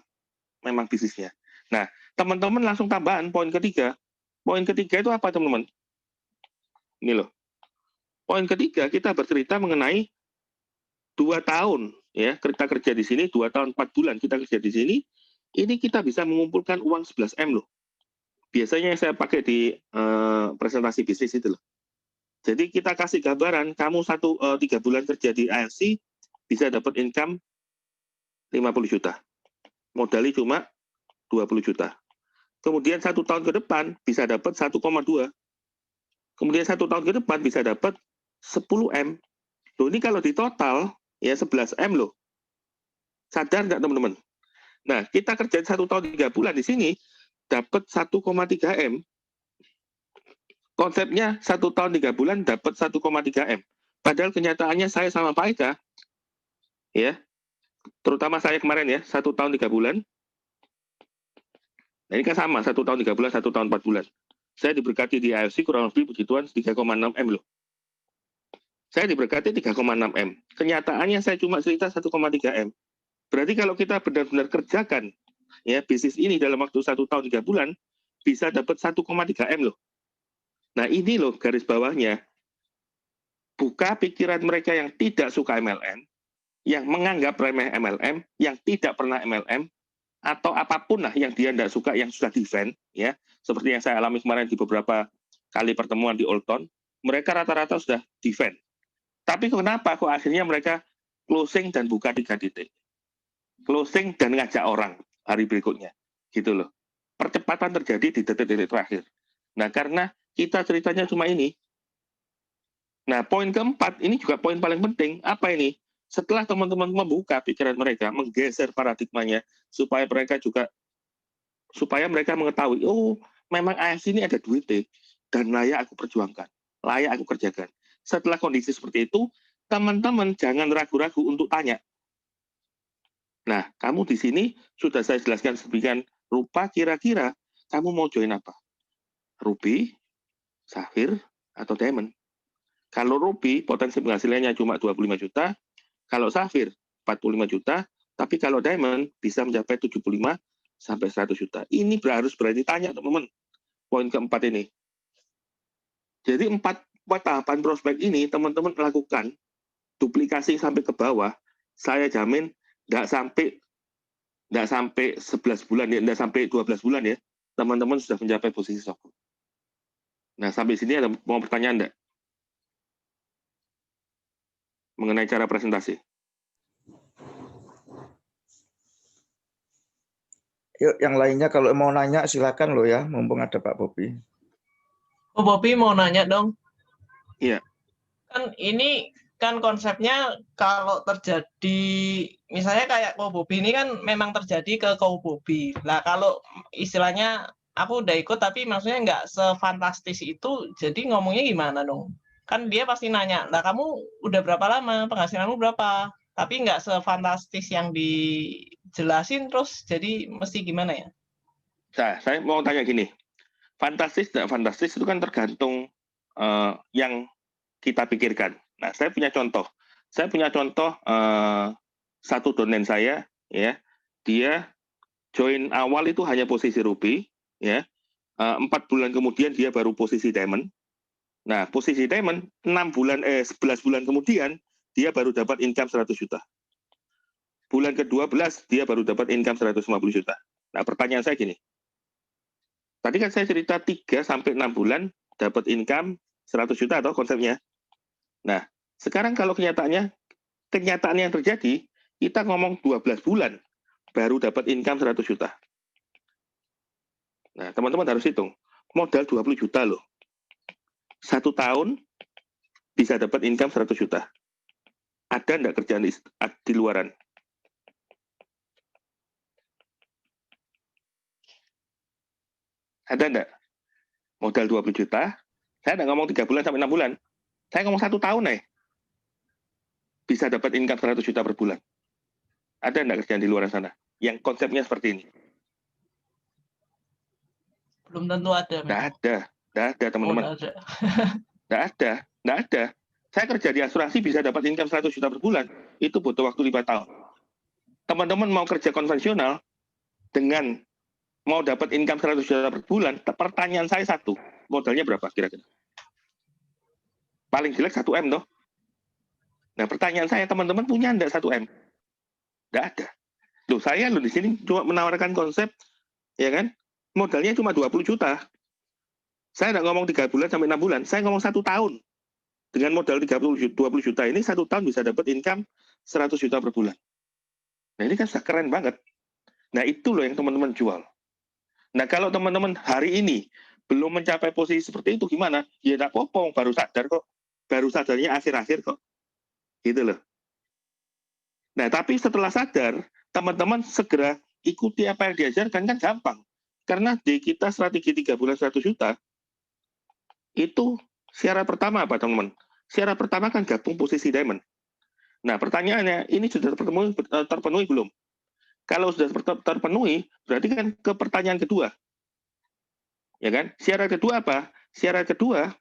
memang bisnisnya. Nah, teman-teman langsung tambahan poin ketiga. Poin ketiga itu apa, teman-teman? Ini loh. Poin ketiga, kita bercerita mengenai 2 tahun. Ya, kita kerja di sini 2 tahun 4 bulan kita kerja di sini, ini kita bisa mengumpulkan uang 11 M loh. Biasanya yang saya pakai di presentasi bisnis itu loh. Jadi kita kasih gambaran, kamu 3 bulan kerja di AFC bisa dapat income 50 juta. Modalnya cuma 20 juta. Kemudian 1 tahun ke depan bisa dapat 1,2. Kemudian 1 tahun ke depan bisa dapat 10 M. Loh ini kalau di total ya 11 M loh. Sadar nggak teman-teman? Nah, kita kerja 1 tahun 3 bulan di sini dapat 1,3 M. Konsepnya 1 tahun 3 bulan dapat 1,3 M. Padahal kenyataannya saya sama Pak Eka, ya, terutama saya kemarin ya, 1 tahun 3 bulan. Nah ini kan sama, 1 tahun 3 bulan, 1 tahun 4 bulan. Saya diberkati di AFC kurang lebih puji Tuhan 3,6 M loh. Saya diberkati 3,6 M. Kenyataannya saya cuma cerita 1,3 M. Berarti kalau kita benar-benar kerjakan ya bisnis ini dalam waktu 1 tahun 3 bulan, bisa dapat 1,3 M loh. Nah ini loh garis bawahnya. Buka pikiran mereka yang tidak suka MLM, yang menganggap remeh MLM, yang tidak pernah MLM, atau apapun lah yang dia tidak suka, yang sudah defend, ya, seperti yang saya alami kemarin di beberapa kali pertemuan di Old Town, mereka rata-rata sudah defend. Tapi kenapa kok akhirnya mereka closing dan buka 3 titik? Closing dan ngajak orang hari berikutnya, gitu loh. Percepatan terjadi di detik-detik terakhir. Nah, karena kita ceritanya cuma ini. Nah, poin keempat, ini juga poin paling penting. Apa ini? Setelah teman-teman membuka pikiran mereka, menggeser paradigmanya, supaya mereka juga supaya mereka mengetahui, oh memang AFC ini ada duitnya dan layak aku perjuangkan, layak aku kerjakan. Setelah kondisi seperti itu, teman-teman jangan ragu-ragu untuk tanya. Nah, kamu di sini sudah saya jelaskan sedemikian rupa, kira-kira kamu mau join apa? Ruby, Safir, atau Diamond? Kalau Ruby, potensi penghasilannya cuma 25 juta, kalau Safir, 45 juta, tapi kalau Diamond bisa mencapai 75 sampai 100 juta. Ini harus berani tanya, teman-teman. Poin keempat ini. Jadi empat tahapan prospek ini, teman-teman lakukan, duplikasi sampai ke bawah, saya jamin nggak sampai 11 bulan ya, nggak sampai 12 bulan ya, teman-teman sudah mencapai posisi stock. Nah, sampai sini ada mau pertanyaan enggak? Mengenai cara presentasi. Yuk, yang lainnya kalau mau nanya silakan loh ya, mumpung ada Pak Bobi. Oh, Bobi mau nanya dong. Iya. Kan ini kan konsepnya kalau terjadi misalnya kayak Ko Bobi ini kan memang terjadi ke Ko Bobi. Lah kalau istilahnya aku udah ikut tapi maksudnya nggak sefantastis itu, jadi ngomongnya gimana dong? Kan dia pasti nanya, lah kamu udah berapa lama, penghasilanmu berapa? Tapi nggak sefantastis yang dijelasin, terus jadi mesti gimana ya? Nah, saya mau tanya gini, fantastis tidak fantastis itu kan tergantung yang kita pikirkan. Nah, saya punya contoh. Satu donen saya, ya, dia join awal itu hanya posisi Ruby, ya. 4 bulan kemudian dia baru posisi Diamond. Nah, posisi Diamond 11 bulan kemudian dia baru dapat income 100 juta. Bulan ke-12 dia baru dapat income 150 juta. Nah, pertanyaan saya gini. Tadi kan saya cerita 3 sampai 6 bulan dapat income 100 juta atau konsepnya. Nah, sekarang kalau kenyataan yang terjadi, kita ngomong 12 bulan baru dapat income 100 juta. Nah, teman-teman harus hitung. Modal 20 juta loh. 1 tahun bisa dapat income 100 juta. Ada enggak kerjaan di luaran? Ada enggak? Modal 20 juta, saya enggak ngomong 3 bulan sampai 6 bulan. Saya ngomong 1 tahun bisa dapat income 100 juta per bulan. Ada enggak kerjaan di luar sana yang konsepnya seperti ini? Belum tentu ada. Enggak ada teman-teman. Enggak ada. Saya kerja di asuransi bisa dapat income 100 juta per bulan, itu butuh waktu 5 tahun. Teman-teman mau kerja konvensional dengan mau dapat income 100 juta per bulan, pertanyaan saya satu, modalnya berapa kira-kira? Paling jelek 1 M toh. Nah, pertanyaan saya, teman-teman punya enggak 1 M? Enggak ada. Loh, saya di sini cuma menawarkan konsep, ya kan? Modalnya cuma 20 juta. Saya enggak ngomong 3 bulan sampai 6 bulan, saya ngomong 1 tahun. Dengan modal 20 juta ini, 1 tahun bisa dapat income 100 juta per bulan. Nah, ini kan sudah keren banget. Nah, itu loh yang teman-teman jual. Nah, kalau teman-teman hari ini belum mencapai posisi seperti itu, gimana? Ya, enggak apa-apa, baru sadar kok. Baru sadarnya akhir-akhir kok. Gitu loh. Nah, tapi setelah sadar, teman-teman segera ikuti apa yang diajarkan, kan gampang. Karena di kita strategi 3 bulan 100 juta, itu syarat pertama apa, teman-teman? Syarat pertama kan gabung posisi Diamond. Nah, pertanyaannya, ini sudah terpenuhi belum? Kalau sudah terpenuhi, berarti kan ke pertanyaan kedua. Ya kan? Syarat kedua apa? Syarat kedua,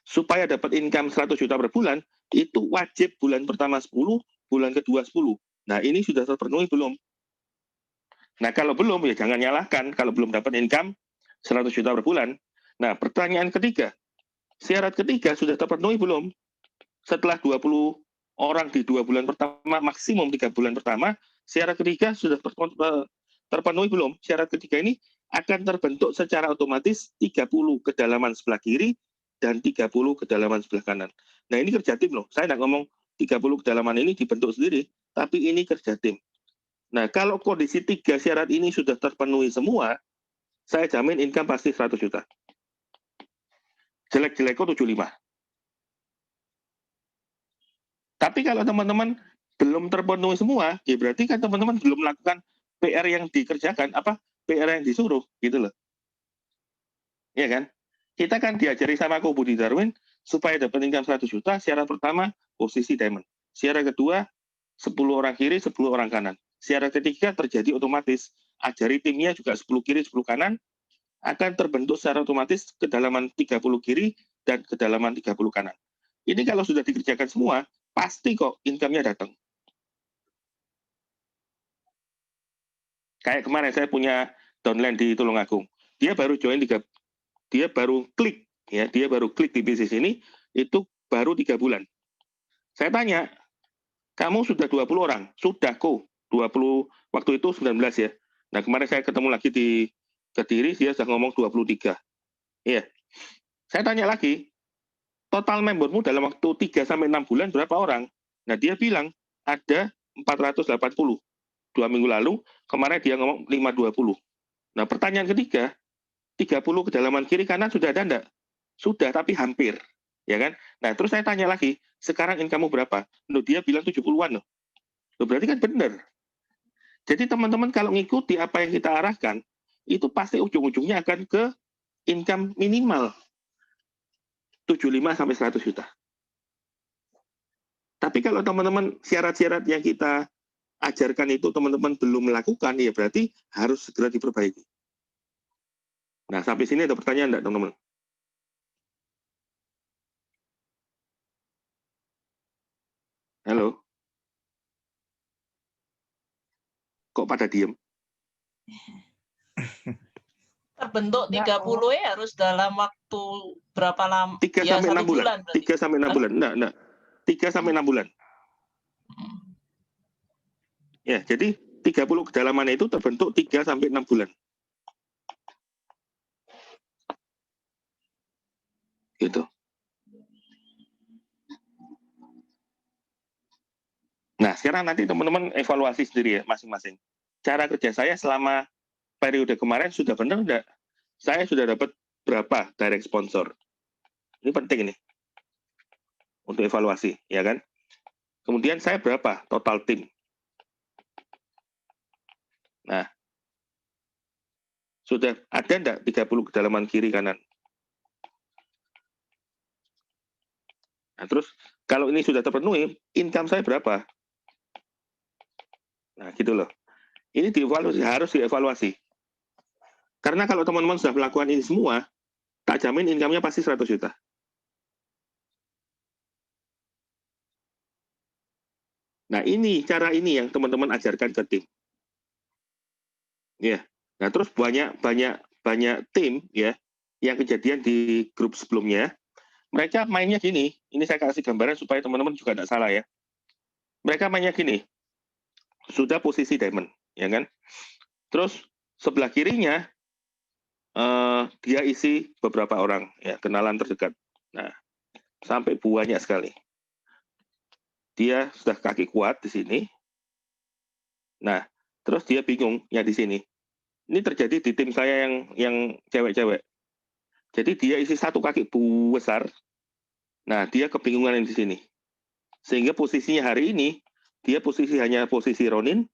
supaya dapat income 100 juta per bulan, itu wajib bulan pertama 10, bulan kedua 10. Nah, ini sudah terpenuhi belum? Nah, kalau belum, ya jangan nyalahkan kalau belum dapat income 100 juta per bulan. Nah, pertanyaan ketiga, syarat ketiga sudah terpenuhi belum? Setelah 20 orang di 2 bulan pertama, maksimum 3 bulan pertama, syarat ketiga sudah terpenuhi belum? Syarat ketiga ini akan terbentuk secara otomatis 30 kedalaman sebelah kiri dan 30 kedalaman sebelah kanan. Nah, ini kerja tim loh. Saya tidak ngomong 30 kedalaman ini dibentuk sendiri, tapi ini kerja tim. Nah, kalau kondisi 3 syarat ini sudah terpenuhi semua, saya jamin income pasti 100 juta. Jelek-jelek kok 75. Tapi kalau teman-teman belum terpenuhi semua, ya berarti kan teman-teman belum melakukan PR yang dikerjakan, PR yang disuruh, gitu loh. Iya kan? Kita kan diajari sama Ko Budi Darwin supaya dapat income 100 juta, syarat pertama posisi diamond. Syarat kedua 10 orang kiri, 10 orang kanan. Syarat ketiga terjadi otomatis. Ajari timnya juga 10 kiri, 10 kanan, akan terbentuk secara otomatis kedalaman 30 kiri dan kedalaman 30 kanan. Ini kalau sudah dikerjakan semua, pasti kok income-nya datang. Kayak kemarin saya punya downline di Tulungagung. Dia baru join dia baru klik di bisnis ini itu baru 3 bulan. Saya tanya, kamu sudah 20 orang? Sudah kok, 20 waktu itu 19 ya. Nah, kemarin saya ketemu lagi di Kediri, dia sudah ngomong 23. Iya. Saya tanya lagi, total membermu dalam waktu 3 sampai 6 bulan berapa orang? Nah, dia bilang ada 480. 2 minggu lalu, kemarin dia ngomong 520. Nah, pertanyaan ketiga, 30 kedalaman kiri kanan sudah ada enggak? Sudah, tapi hampir. Ya kan? Nah, terus saya tanya lagi, sekarang income-mu berapa? Loh, dia bilang 70-an loh. Loh, berarti kan benar. Jadi teman-teman kalau ngikuti apa yang kita arahkan, itu pasti ujung-ujungnya akan ke income minimal 75 sampai 100 juta. Tapi kalau teman-teman syarat-syarat yang kita ajarkan itu teman-teman belum melakukan, ya berarti harus segera diperbaiki. Nah, sampai sini ada pertanyaan enggak, teman-teman? Halo? Kok pada diem? Terbentuk Enggak, 30 ya harus dalam waktu berapa lama? 3 Ya, sampai 6 1 bulan. berarti. 3 sampai 6 bulan. Enggak. 3 sampai 6 bulan. Ya, jadi 30 kedalaman itu terbentuk 3 sampai 6 bulan. Gitu. Nah, sekarang nanti teman-teman evaluasi sendiri ya masing-masing. Cara kerja saya selama periode kemarin sudah benar enggak? Saya sudah dapat berapa direct sponsor? Ini penting ini. Untuk evaluasi, ya kan? Kemudian saya berapa total tim? Nah, sudah ada enggak 30 kedalaman kiri kanan? Nah, terus kalau ini sudah terpenuhi, income saya berapa? Nah, gitu loh. Ini dievaluasi, harus dievaluasi. Karena kalau teman-teman sudah melakukan ini semua, tak jamin income-nya pasti 100 juta. Nah, cara ini yang teman-teman ajarkan ke tim. Ya. Nah, terus banyak tim ya yang kejadian di grup sebelumnya. Mereka mainnya gini, ini saya kasih gambaran supaya teman-teman juga tidak salah ya. Mereka mainnya gini, sudah posisi diamond, ya kan? Terus sebelah kirinya dia isi beberapa orang, ya kenalan terdekat. Nah, sampai banyak sekali. Dia sudah kaki kuat di sini. Nah, terus dia bingung ya di sini. Ini terjadi di tim saya yang cewek-cewek. Jadi dia isi satu kaki besar. Nah, dia kebingungan di sini. Sehingga posisinya hari ini, dia hanya posisi Ronin.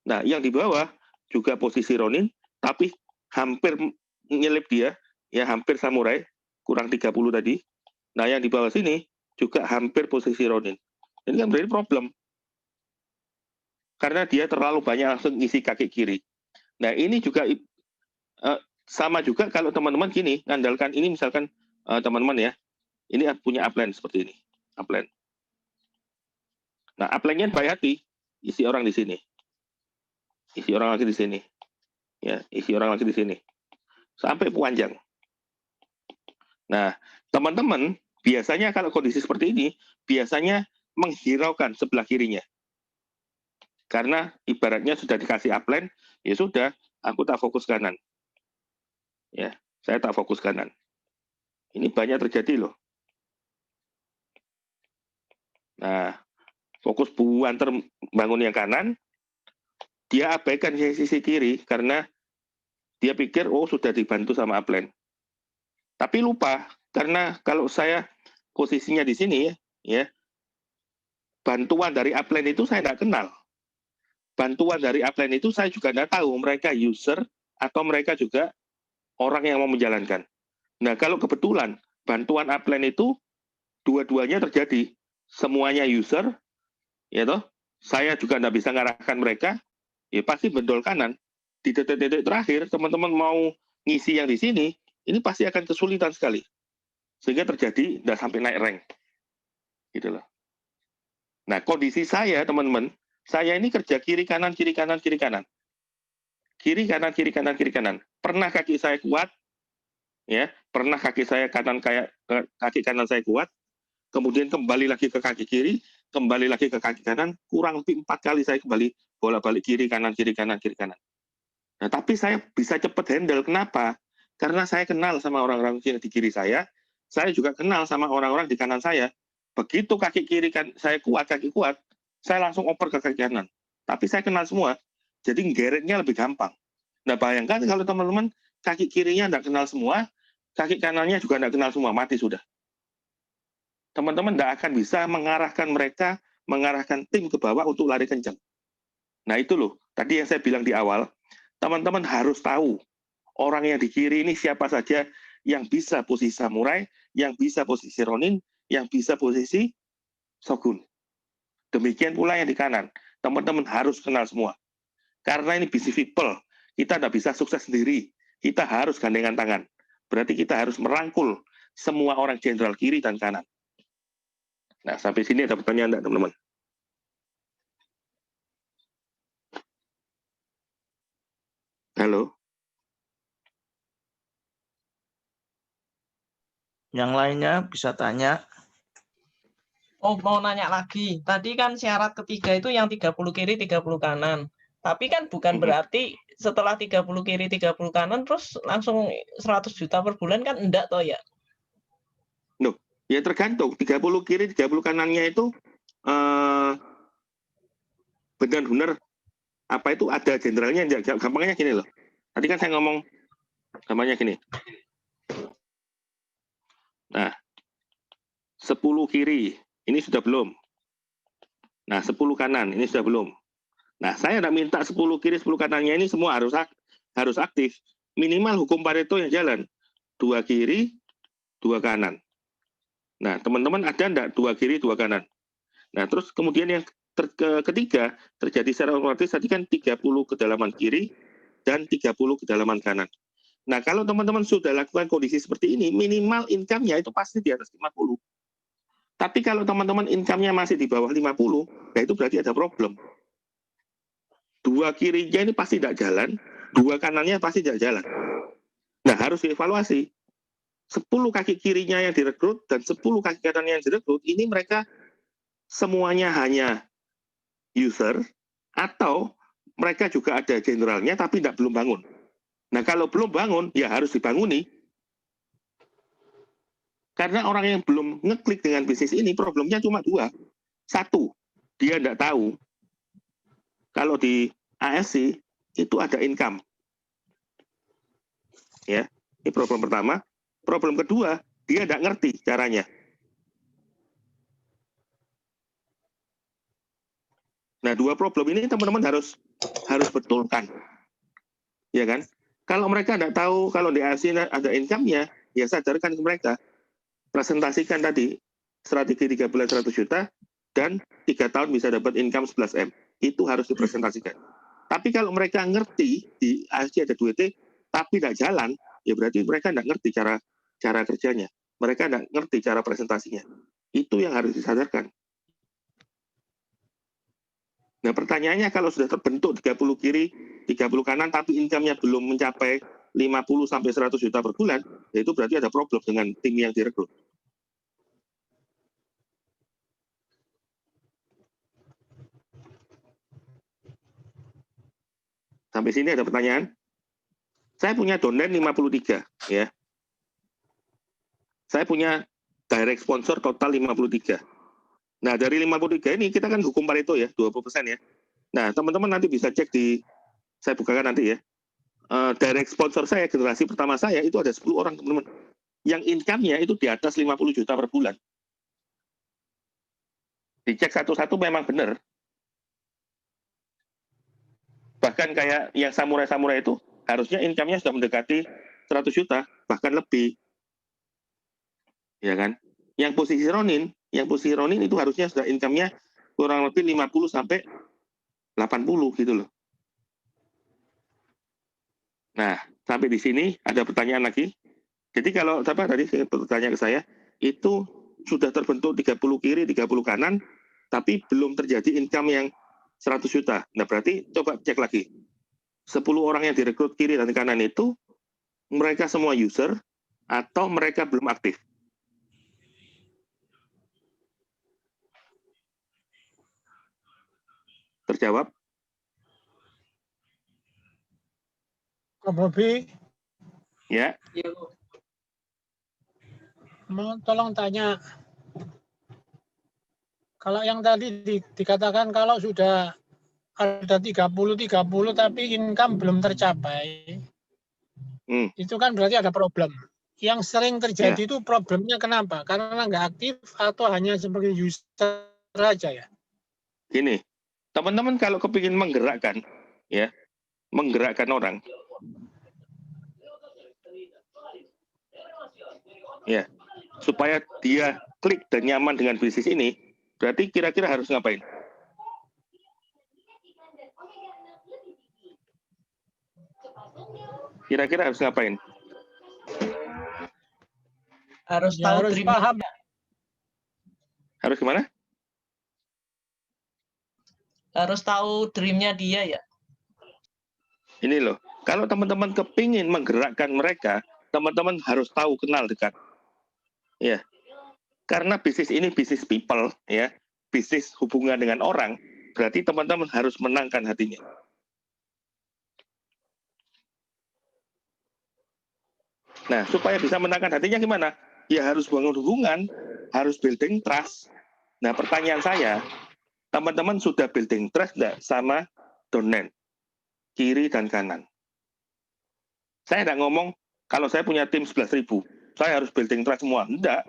Nah, yang di bawah juga posisi Ronin, tapi hampir nyelip dia, ya hampir samurai, kurang 30 tadi. Nah, yang di bawah sini juga hampir posisi Ronin. Ini kan berarti problem. Karena dia terlalu banyak langsung isi kaki kiri. Nah, ini juga sama juga kalau teman-teman gini, ngandalkan ini misalkan teman-teman ya, ini punya upline seperti ini, upline. Nah, upline-nya baik hati, isi orang di sini. Isi orang lagi di sini. Ya, isi orang lagi di sini. Sampai panjang. Nah, teman-teman, biasanya kalau kondisi seperti ini, biasanya menghiraukan sebelah kirinya. Karena ibaratnya sudah dikasih upline, ya sudah, aku tak fokus kanan. Ya, saya tak fokus kanan. Ini banyak terjadi loh. Nah, fokus buanter bangun yang kanan, dia abaikan sisi kiri karena dia pikir, oh sudah dibantu sama upline. Tapi lupa, karena kalau saya posisinya di sini, ya bantuan dari upline itu saya nggak kenal. Bantuan dari upline itu saya juga nggak tahu mereka user atau mereka juga orang yang mau menjalankan. Nah, kalau kebetulan bantuan upline itu dua-duanya terjadi, semuanya user, ya toh, saya juga nggak bisa ngarahkan mereka, ya pasti bendol kanan. Di detik-detik terakhir, teman-teman mau ngisi yang di sini, ini pasti akan kesulitan sekali. Sehingga terjadi nggak sampai naik rank. Gitu loh. Nah, kondisi saya, teman-teman, saya ini kerja kiri kanan, kiri kanan, kiri kanan. Kiri kanan, kiri kanan, kiri kanan. Pernah kaki saya kuat, ya, pernah kaki saya kanan kayak kaki kanan saya kuat, kemudian kembali lagi ke kaki kiri, kembali lagi ke kaki kanan, kurang lebih 4 kali saya kembali bolak-balik kiri kanan, kiri kanan, kiri kanan. Nah, tapi saya bisa cepat handle. Kenapa? Karena saya kenal sama orang-orang di kiri saya juga kenal sama orang-orang di kanan saya. Begitu kaki kiri kan saya kuat, kaki kuat, saya langsung oper ke kaki kanan. Tapi saya kenal semua, jadi geretnya lebih gampang. Nah, bayangkan kalau teman-teman kaki kirinya nggak kenal semua, kaki kanannya juga nggak kenal semua, mati sudah. Teman-teman nggak akan bisa mengarahkan mereka, mengarahkan tim ke bawah untuk lari kencang. Nah, itu loh, tadi yang saya bilang di awal, teman-teman harus tahu orang yang di kiri ini siapa saja yang bisa posisi samurai, yang bisa posisi ronin, yang bisa posisi shogun. Demikian pula yang di kanan. Teman-teman harus kenal semua. Karena ini busy people, kita tidak bisa sukses sendiri. Kita harus gandengan tangan. Berarti kita harus merangkul semua orang jenderal kiri dan kanan. Nah, sampai sini ada pertanyaan enggak, teman-teman? Halo? Yang lainnya bisa tanya. Oh, mau nanya lagi. Tadi kan syarat ketiga itu yang 30 kiri, 30 kanan. Tapi kan bukan berarti setelah 30 kiri, 30 kanan, terus langsung 100 juta per bulan kan enggak toh ya? Loh, ya tergantung. 30 kiri, 30 kanannya itu benar-benar apa itu ada jenderalnya. Gampangnya gini loh. Tadi kan saya ngomong gampangnya gini. Nah, 10 kiri, ini sudah belum. Nah, 10 kanan, ini sudah belum. Nah, saya tidak minta 10 kiri, 10 kanannya ini semua harus aktif. Minimal hukum Pareto yang jalan. 2 kiri, 2 kanan. Nah, teman-teman ada enggak 2 kiri, 2 kanan? Nah, terus kemudian yang ketiga, terjadi secara otomatis tadi kan 30 kedalaman kiri dan 30 kedalaman kanan. Nah, kalau teman-teman sudah lakukan kondisi seperti ini, minimal income-nya itu pasti di atas 50. Tapi kalau teman-teman income-nya masih di bawah 50, nah itu berarti ada problem. 2 kirinya ini pasti tidak jalan, 2 kanannya pasti tidak jalan. Nah, harus dievaluasi. 10 kaki kirinya yang direkrut dan 10 kaki kanannya yang direkrut, ini mereka semuanya hanya user, atau mereka juga ada generalnya tapi belum bangun. Nah, kalau belum bangun, ya harus dibanguni. Karena orang yang belum ngeklik dengan bisnis ini, problemnya cuma 2. 1, dia tidak tahu kalau di ASC itu ada income. Ya, ini problem pertama. Problem kedua, dia tidak ngerti caranya. Nah, 2 problem ini teman-teman harus betulkan. Ya kan? Kalau mereka tidak tahu kalau di ASC ada income-nya, ya sadarkan ke mereka. Presentasikan tadi, strategi 3 bulan 100 juta, dan 3 tahun bisa dapat income 11M. Itu harus dipresentasikan. Tapi kalau mereka ngerti, di ASC ada 2T, tapi tidak jalan, ya berarti mereka tidak ngerti cara kerjanya. Mereka tidak ngerti cara presentasinya. Itu yang harus disadarkan. Nah, pertanyaannya kalau sudah terbentuk 30 kiri, 30 kanan, tapi income-nya belum mencapai 50 sampai 100 juta per bulan, ya itu berarti ada problem dengan tim yang direkrut. Sampai sini ada pertanyaan? Saya punya downline 53, ya. Saya punya direct sponsor total 53. Nah, dari 53 ini kita kan hukum Pareto ya, 20% ya. Nah, teman-teman nanti bisa cek saya bukakan nanti ya. Direct sponsor saya, generasi pertama saya, itu ada 10 orang, teman-teman. Yang income-nya itu di atas 50 juta per bulan. Dicek satu-satu memang benar. Bahkan kayak yang samurai-samurai itu, harusnya income-nya sudah mendekati 100 juta, bahkan lebih. Ya kan? Yang posisi Ronin itu harusnya sudah income-nya kurang lebih 50 sampai 80 gitu loh. Nah, sampai di sini ada pertanyaan lagi. Jadi kalau tadi pertanyaan ke saya, itu sudah terbentuk 30 kiri, 30 kanan, tapi belum terjadi income yang 100 juta. Nah, berarti coba cek lagi. 10 orang yang direkrut kiri dan kanan itu, mereka semua user atau mereka belum aktif? Terjawab? Kak Bobi, Ya. mau tolong tanya. Kalau yang tadi dikatakan kalau sudah ada 30 tapi income belum tercapai, itu kan berarti ada problem. Yang sering terjadi itu problemnya kenapa? Karena nggak aktif atau hanya sebagai user aja ya? Gini, teman-teman kalau kepingin menggerakkan, ya, menggerakkan orang, ya, supaya dia klik dan nyaman dengan bisnis ini, berarti kira-kira harus ngapain? Kira-kira harus ngapain? Harus Ya, tahu harus dream-nya. paham. Harus gimana? Harus tahu dream-nya dia ya. Ini loh, kalau teman-teman kepingin menggerakkan mereka, teman-teman harus tahu kenal dekat. Ya, karena bisnis ini bisnis people, ya, bisnis hubungan dengan orang, berarti teman-teman harus menangkan hatinya. Nah, supaya bisa menangkan hatinya gimana? Ya harus bangun hubungan, harus building trust. Nah, pertanyaan saya, teman-teman sudah building trust enggak sama donnen, kiri dan kanan? Saya enggak ngomong, kalau saya punya tim 11.000, saya harus building trust semua. Enggak.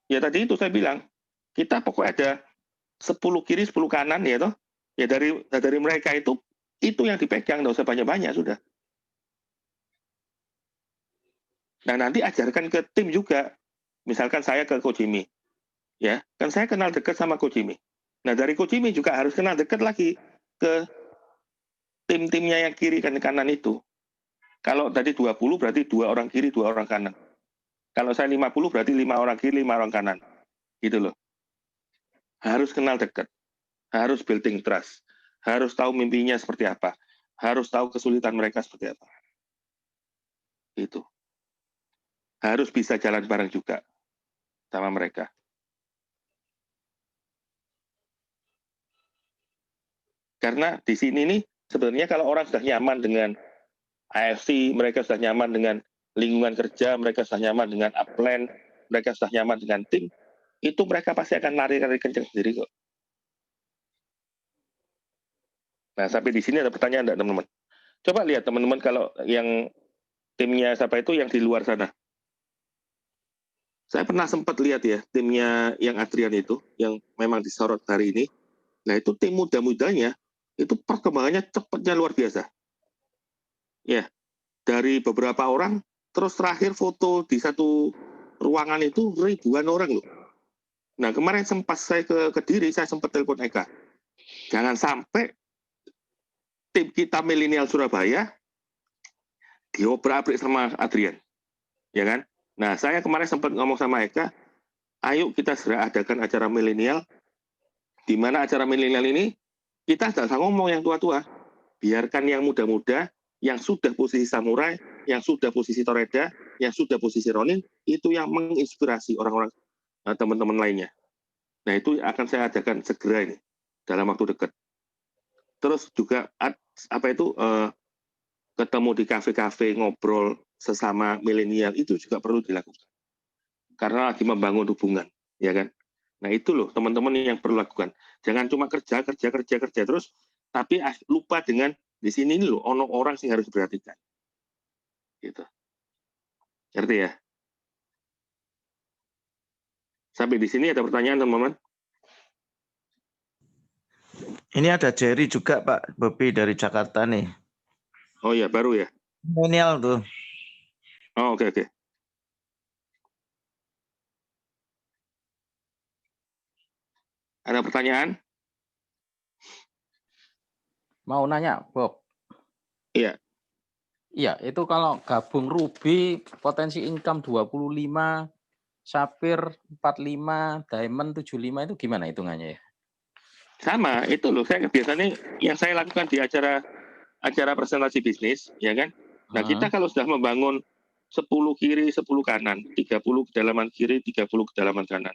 Ya tadi itu saya bilang, kita pokoknya ada 10 kiri, 10 kanan, ya toh. Ya dari mereka itu yang dipegang, enggak usah banyak-banyak, sudah. Nah, nanti ajarkan ke tim juga. Misalkan saya ke Coach Jimmy. Ya, kan saya kenal dekat sama Coach Jimmy. Nah, dari Coach Jimmy juga harus kenal dekat lagi ke tim-timnya yang kiri dan kanan itu. Kalau tadi 20 berarti 2 orang kiri, 2 orang kanan. Kalau saya 50 berarti 5 orang kiri, 5 orang kanan. Gitu loh. Harus kenal dekat. Harus building trust. Harus tahu mimpinya seperti apa. Harus tahu kesulitan mereka seperti apa. Itu. Harus bisa jalan bareng juga sama mereka. Karena di sini nih, sebenarnya kalau orang sudah nyaman dengan AFC, mereka sudah nyaman dengan lingkungan kerja, mereka sudah nyaman dengan upline, mereka sudah nyaman dengan tim, itu mereka pasti akan lari-lari kencang sendiri kok. Nah, sampai di sini ada pertanyaan enggak, teman-teman? Coba lihat, teman-teman, kalau yang timnya siapa itu yang di luar sana. Saya pernah sempat lihat ya, timnya yang Adrian itu, yang memang disorot hari ini. Nah, itu tim muda-mudanya, itu perkembangannya cepatnya luar biasa. Ya, dari beberapa orang, terus terakhir foto di satu ruangan itu ribuan orang loh. Nah, kemarin sempat saya ke Kediri, saya sempat telepon Eka. Jangan sampai tim kita milenial Surabaya diobrak-abrik sama Adrian. Ya kan? Nah, saya kemarin sempat ngomong sama Eka, ayo kita segera adakan acara milenial, di mana acara milenial ini, kita tidak usah ngomong yang tua-tua, biarkan yang muda-muda, yang sudah posisi samurai, yang sudah posisi toreda, yang sudah posisi ronin, itu yang menginspirasi orang-orang, teman-teman lainnya. Nah, itu akan saya adakan segera ini, dalam waktu dekat. Terus juga, ketemu di kafe-kafe, ngobrol sesama milenial, itu juga perlu dilakukan. Karena lagi membangun hubungan, ya kan? Nah, itu loh teman-teman yang perlu lakukan. Jangan cuma kerja terus, tapi lupa dengan di sini loh orang yang harus diperhatikan. Gitu. Ngerti ya? Sampai di sini ada pertanyaan, teman-teman? Ini ada Jerry juga, Pak Bobi dari Jakarta nih. Oh ya, baru ya? Milenial tuh. Oh, oke. Ada pertanyaan? Mau nanya, Bob. Iya. Iya, itu kalau gabung Ruby potensi income 25, Sapphire 45, Diamond 75 itu gimana hitungannya ya? Sama, itu loh. Saya biasanya yang saya lakukan di acara presentasi bisnis, ya kan? Nah, kita kalau sudah membangun 10 kiri, 10 kanan, 30 kedalaman kiri, 30 kedalaman kanan.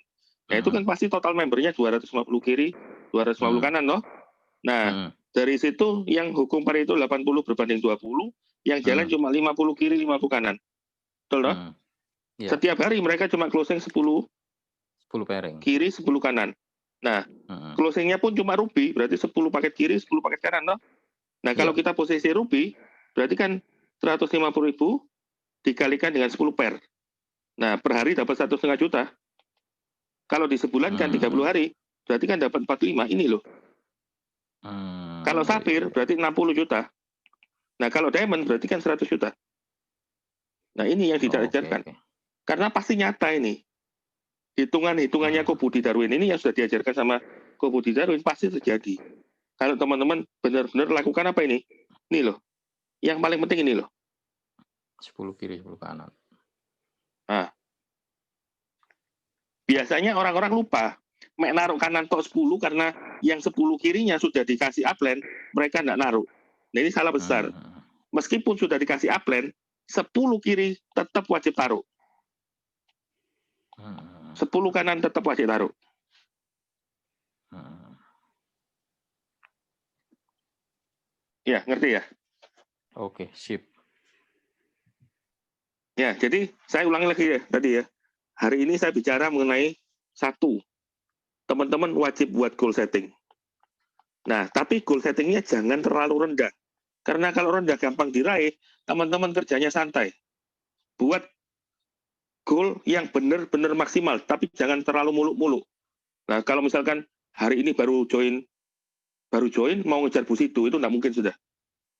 Nah, itu kan pasti total membernya 250 kiri, 250 kanan, loh. Nah, dari situ yang hukum Pareto 80 berbanding 20, yang jalan cuma 50 kiri, 50 kanan. Betul, loh? Ya. Setiap hari mereka cuma closing 10 pairing. Kiri, 10 kanan. Nah, closingnya pun cuma Ruby, berarti 10 paket kiri, 10 paket kanan, loh. Nah, kalau kita posisi Ruby, berarti kan 150.000 dikalikan dengan 10 pair. Nah, per hari dapat 1,5 juta. Kalau di sebulan kan 30 hari, berarti kan dapat 45, ini loh. Kalau Sapphire berarti 60 juta. Nah, kalau Diamond berarti kan 100 juta. Nah, ini yang tidak diajarkan. Karena pasti nyata ini. Hitungannya Ko Budi Darwin ini yang sudah diajarkan sama Ko Budi Darwin pasti terjadi. Kalau teman-teman benar-benar lakukan apa ini? Ini loh. Yang paling penting ini loh. 10 kiri, 10 kanan. Nah, biasanya orang-orang lupa. Naruh kanan tok 10 karena yang 10 kirinya sudah dikasih upline, mereka nggak naruh. Nah, ini salah besar. Meskipun sudah dikasih upline, 10 kiri tetap wajib taruh. 10 kanan tetap wajib taruh. Ya, ngerti ya? Oke, sip. Ya, jadi saya ulangi lagi ya tadi ya. Hari ini saya bicara mengenai 1, teman-teman wajib buat goal setting. Nah, tapi goal settingnya jangan terlalu rendah. Karena kalau rendah gampang diraih, teman-teman kerjanya santai. Buat goal yang benar-benar maksimal, tapi jangan terlalu muluk-muluk. Nah, kalau misalkan hari ini baru join, mau ngejar Busido, itu nggak mungkin sudah.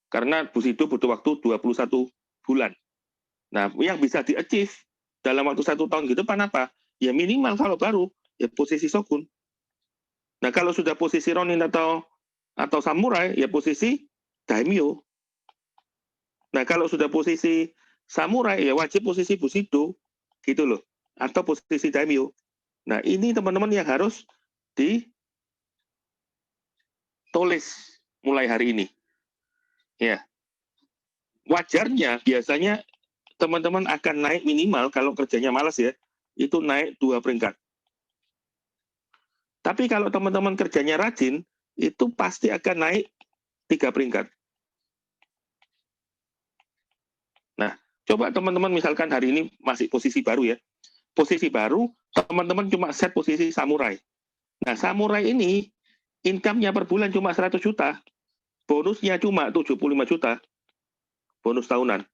Karena Busido butuh waktu 21 bulan. Nah, yang bisa di-achieve dalam waktu 1 tahun ke depan apa? Ya minimal kalau baru, ya posisi Shogun. Nah, kalau sudah posisi Ronin atau Samurai, ya posisi Daimyo. Nah, kalau sudah posisi Samurai, ya wajib posisi Busido, gitu loh. Atau posisi Daimyo. Nah, ini teman-teman yang harus ditulis mulai hari ini. Ya. Wajarnya, biasanya teman-teman akan naik minimal, kalau kerjanya malas ya, itu naik 2 peringkat. Tapi kalau teman-teman kerjanya rajin, itu pasti akan naik 3 peringkat. Nah, coba teman-teman misalkan hari ini masih posisi baru ya. Posisi baru, teman-teman cuma set posisi Samurai. Nah, Samurai ini income-nya per bulan cuma 100 juta. Bonusnya cuma 75 juta. Bonus tahunan.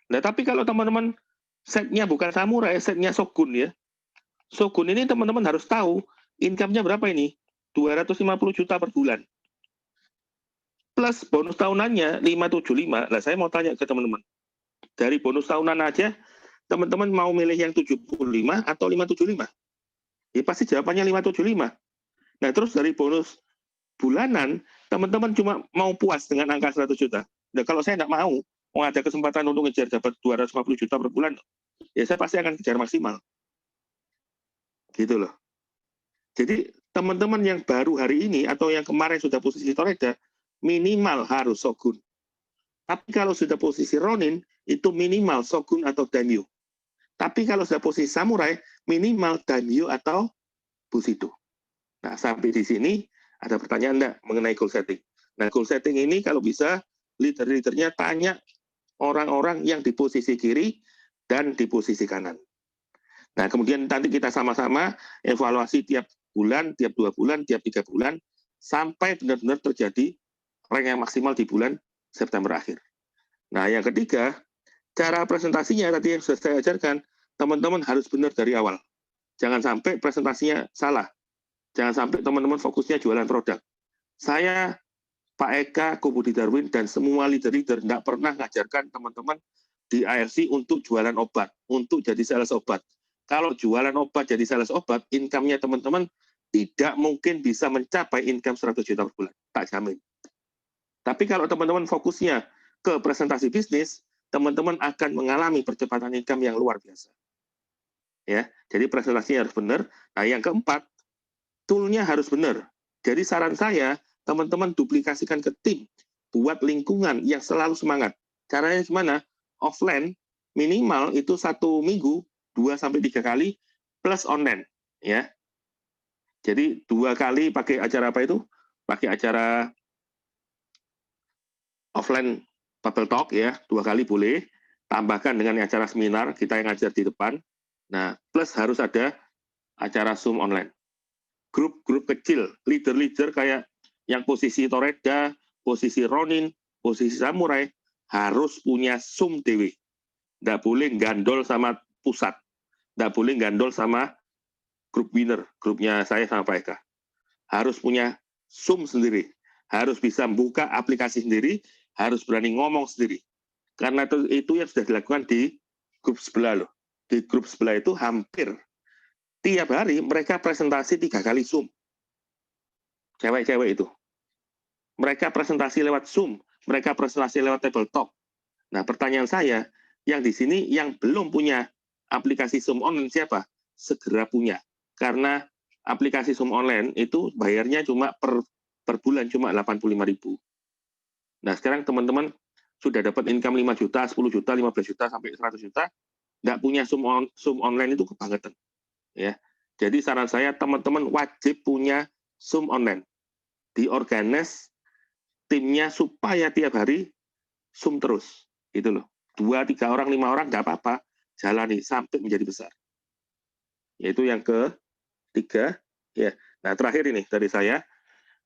Nah, tapi kalau teman-teman setnya bukan Samurai, setnya Shogun ya. Shogun ini teman-teman harus tahu income-nya berapa ini? 250 juta per bulan. Plus bonus tahunannya 575. Nah, saya mau tanya ke teman-teman. Dari bonus tahunan aja, teman-teman mau milih yang 75 atau 575? Ya pasti jawabannya 575. Nah, terus dari bonus bulanan, teman-teman cuma mau puas dengan angka 100 juta. Nah, kalau saya nggak mau ada kesempatan untuk ngejar dapat 250 juta per bulan, ya saya pasti akan kejar maksimal. Gitu loh. Jadi, teman-teman yang baru hari ini atau yang kemarin sudah posisi Toreda, minimal harus Shogun. Tapi kalau sudah posisi Ronin, itu minimal Shogun atau Daimyo. Tapi kalau sudah posisi Samurai, minimal Daimyo atau Busido. Nah, sampai di sini ada pertanyaan enggak mengenai goal setting? Nah, goal setting ini kalau bisa leader-leadernya tanya orang-orang yang di posisi kiri dan di posisi kanan. Nah, kemudian nanti kita sama-sama evaluasi tiap bulan, tiap 2 bulan, tiap 3 bulan, sampai benar-benar terjadi rank yang maksimal di bulan September akhir. Nah, yang ketiga, cara presentasinya tadi yang sudah saya ajarkan, teman-teman harus benar dari awal. Jangan sampai presentasinya salah. Jangan sampai teman-teman fokusnya jualan produk. Saya Pak Eka, Ko Budi Darwin, dan semua leader-leader tidak pernah ngajarkan teman-teman di ARC untuk jualan obat, untuk jadi sales obat. Kalau jualan obat jadi sales obat, income-nya teman-teman tidak mungkin bisa mencapai income 100 juta per bulan, tak jamin. Tapi kalau teman-teman fokusnya ke presentasi bisnis, teman-teman akan mengalami percepatan income yang luar biasa. Ya, jadi presentasinya harus benar. Nah, yang keempat, tool-nya harus benar. Jadi saran saya, teman-teman duplikasikan ke tim, buat lingkungan yang selalu semangat. Caranya gimana? Offline minimal itu 1 minggu 2-3 kali plus online, ya. Jadi 2 kali pakai acara apa itu? Pakai acara offline bubble talk, ya, 2 kali boleh. Tambahkan dengan acara seminar kita yang ngajar di depan. Nah, plus harus ada acara Zoom online. Grup-grup kecil, leader-leader kayak yang posisi Toreda, posisi Ronin, posisi Samurai, harus punya Zoom dewe. Nggak boleh gandol sama pusat. Nggak boleh gandol sama grup winner, grupnya saya sama Pak Eka. Harus punya Zoom sendiri. Harus bisa buka aplikasi sendiri, harus berani ngomong sendiri. Karena itu yang sudah dilakukan di grup sebelah loh. Di grup sebelah itu hampir tiap hari mereka presentasi 3 kali Zoom. Cewek-cewek itu. Mereka presentasi lewat Zoom, mereka presentasi lewat table talk. Nah, pertanyaan saya, yang di sini yang belum punya aplikasi Zoom online siapa? Segera punya. Karena aplikasi Zoom online itu bayarnya cuma per bulan cuma 85.000. Nah, sekarang teman-teman sudah dapat income 5 juta, 10 juta, 15 juta, sampai 100 juta, nggak punya Zoom online itu kebangetan. Ya. Jadi saran saya, teman-teman wajib punya Zoom online. Diorganize timnya supaya tiap hari Zoom terus. Itu loh. 2, 3 orang, 5 orang, nggak apa-apa. Jalani sampai menjadi besar. Yaitu yang ketiga. Ya. Nah, terakhir ini dari saya,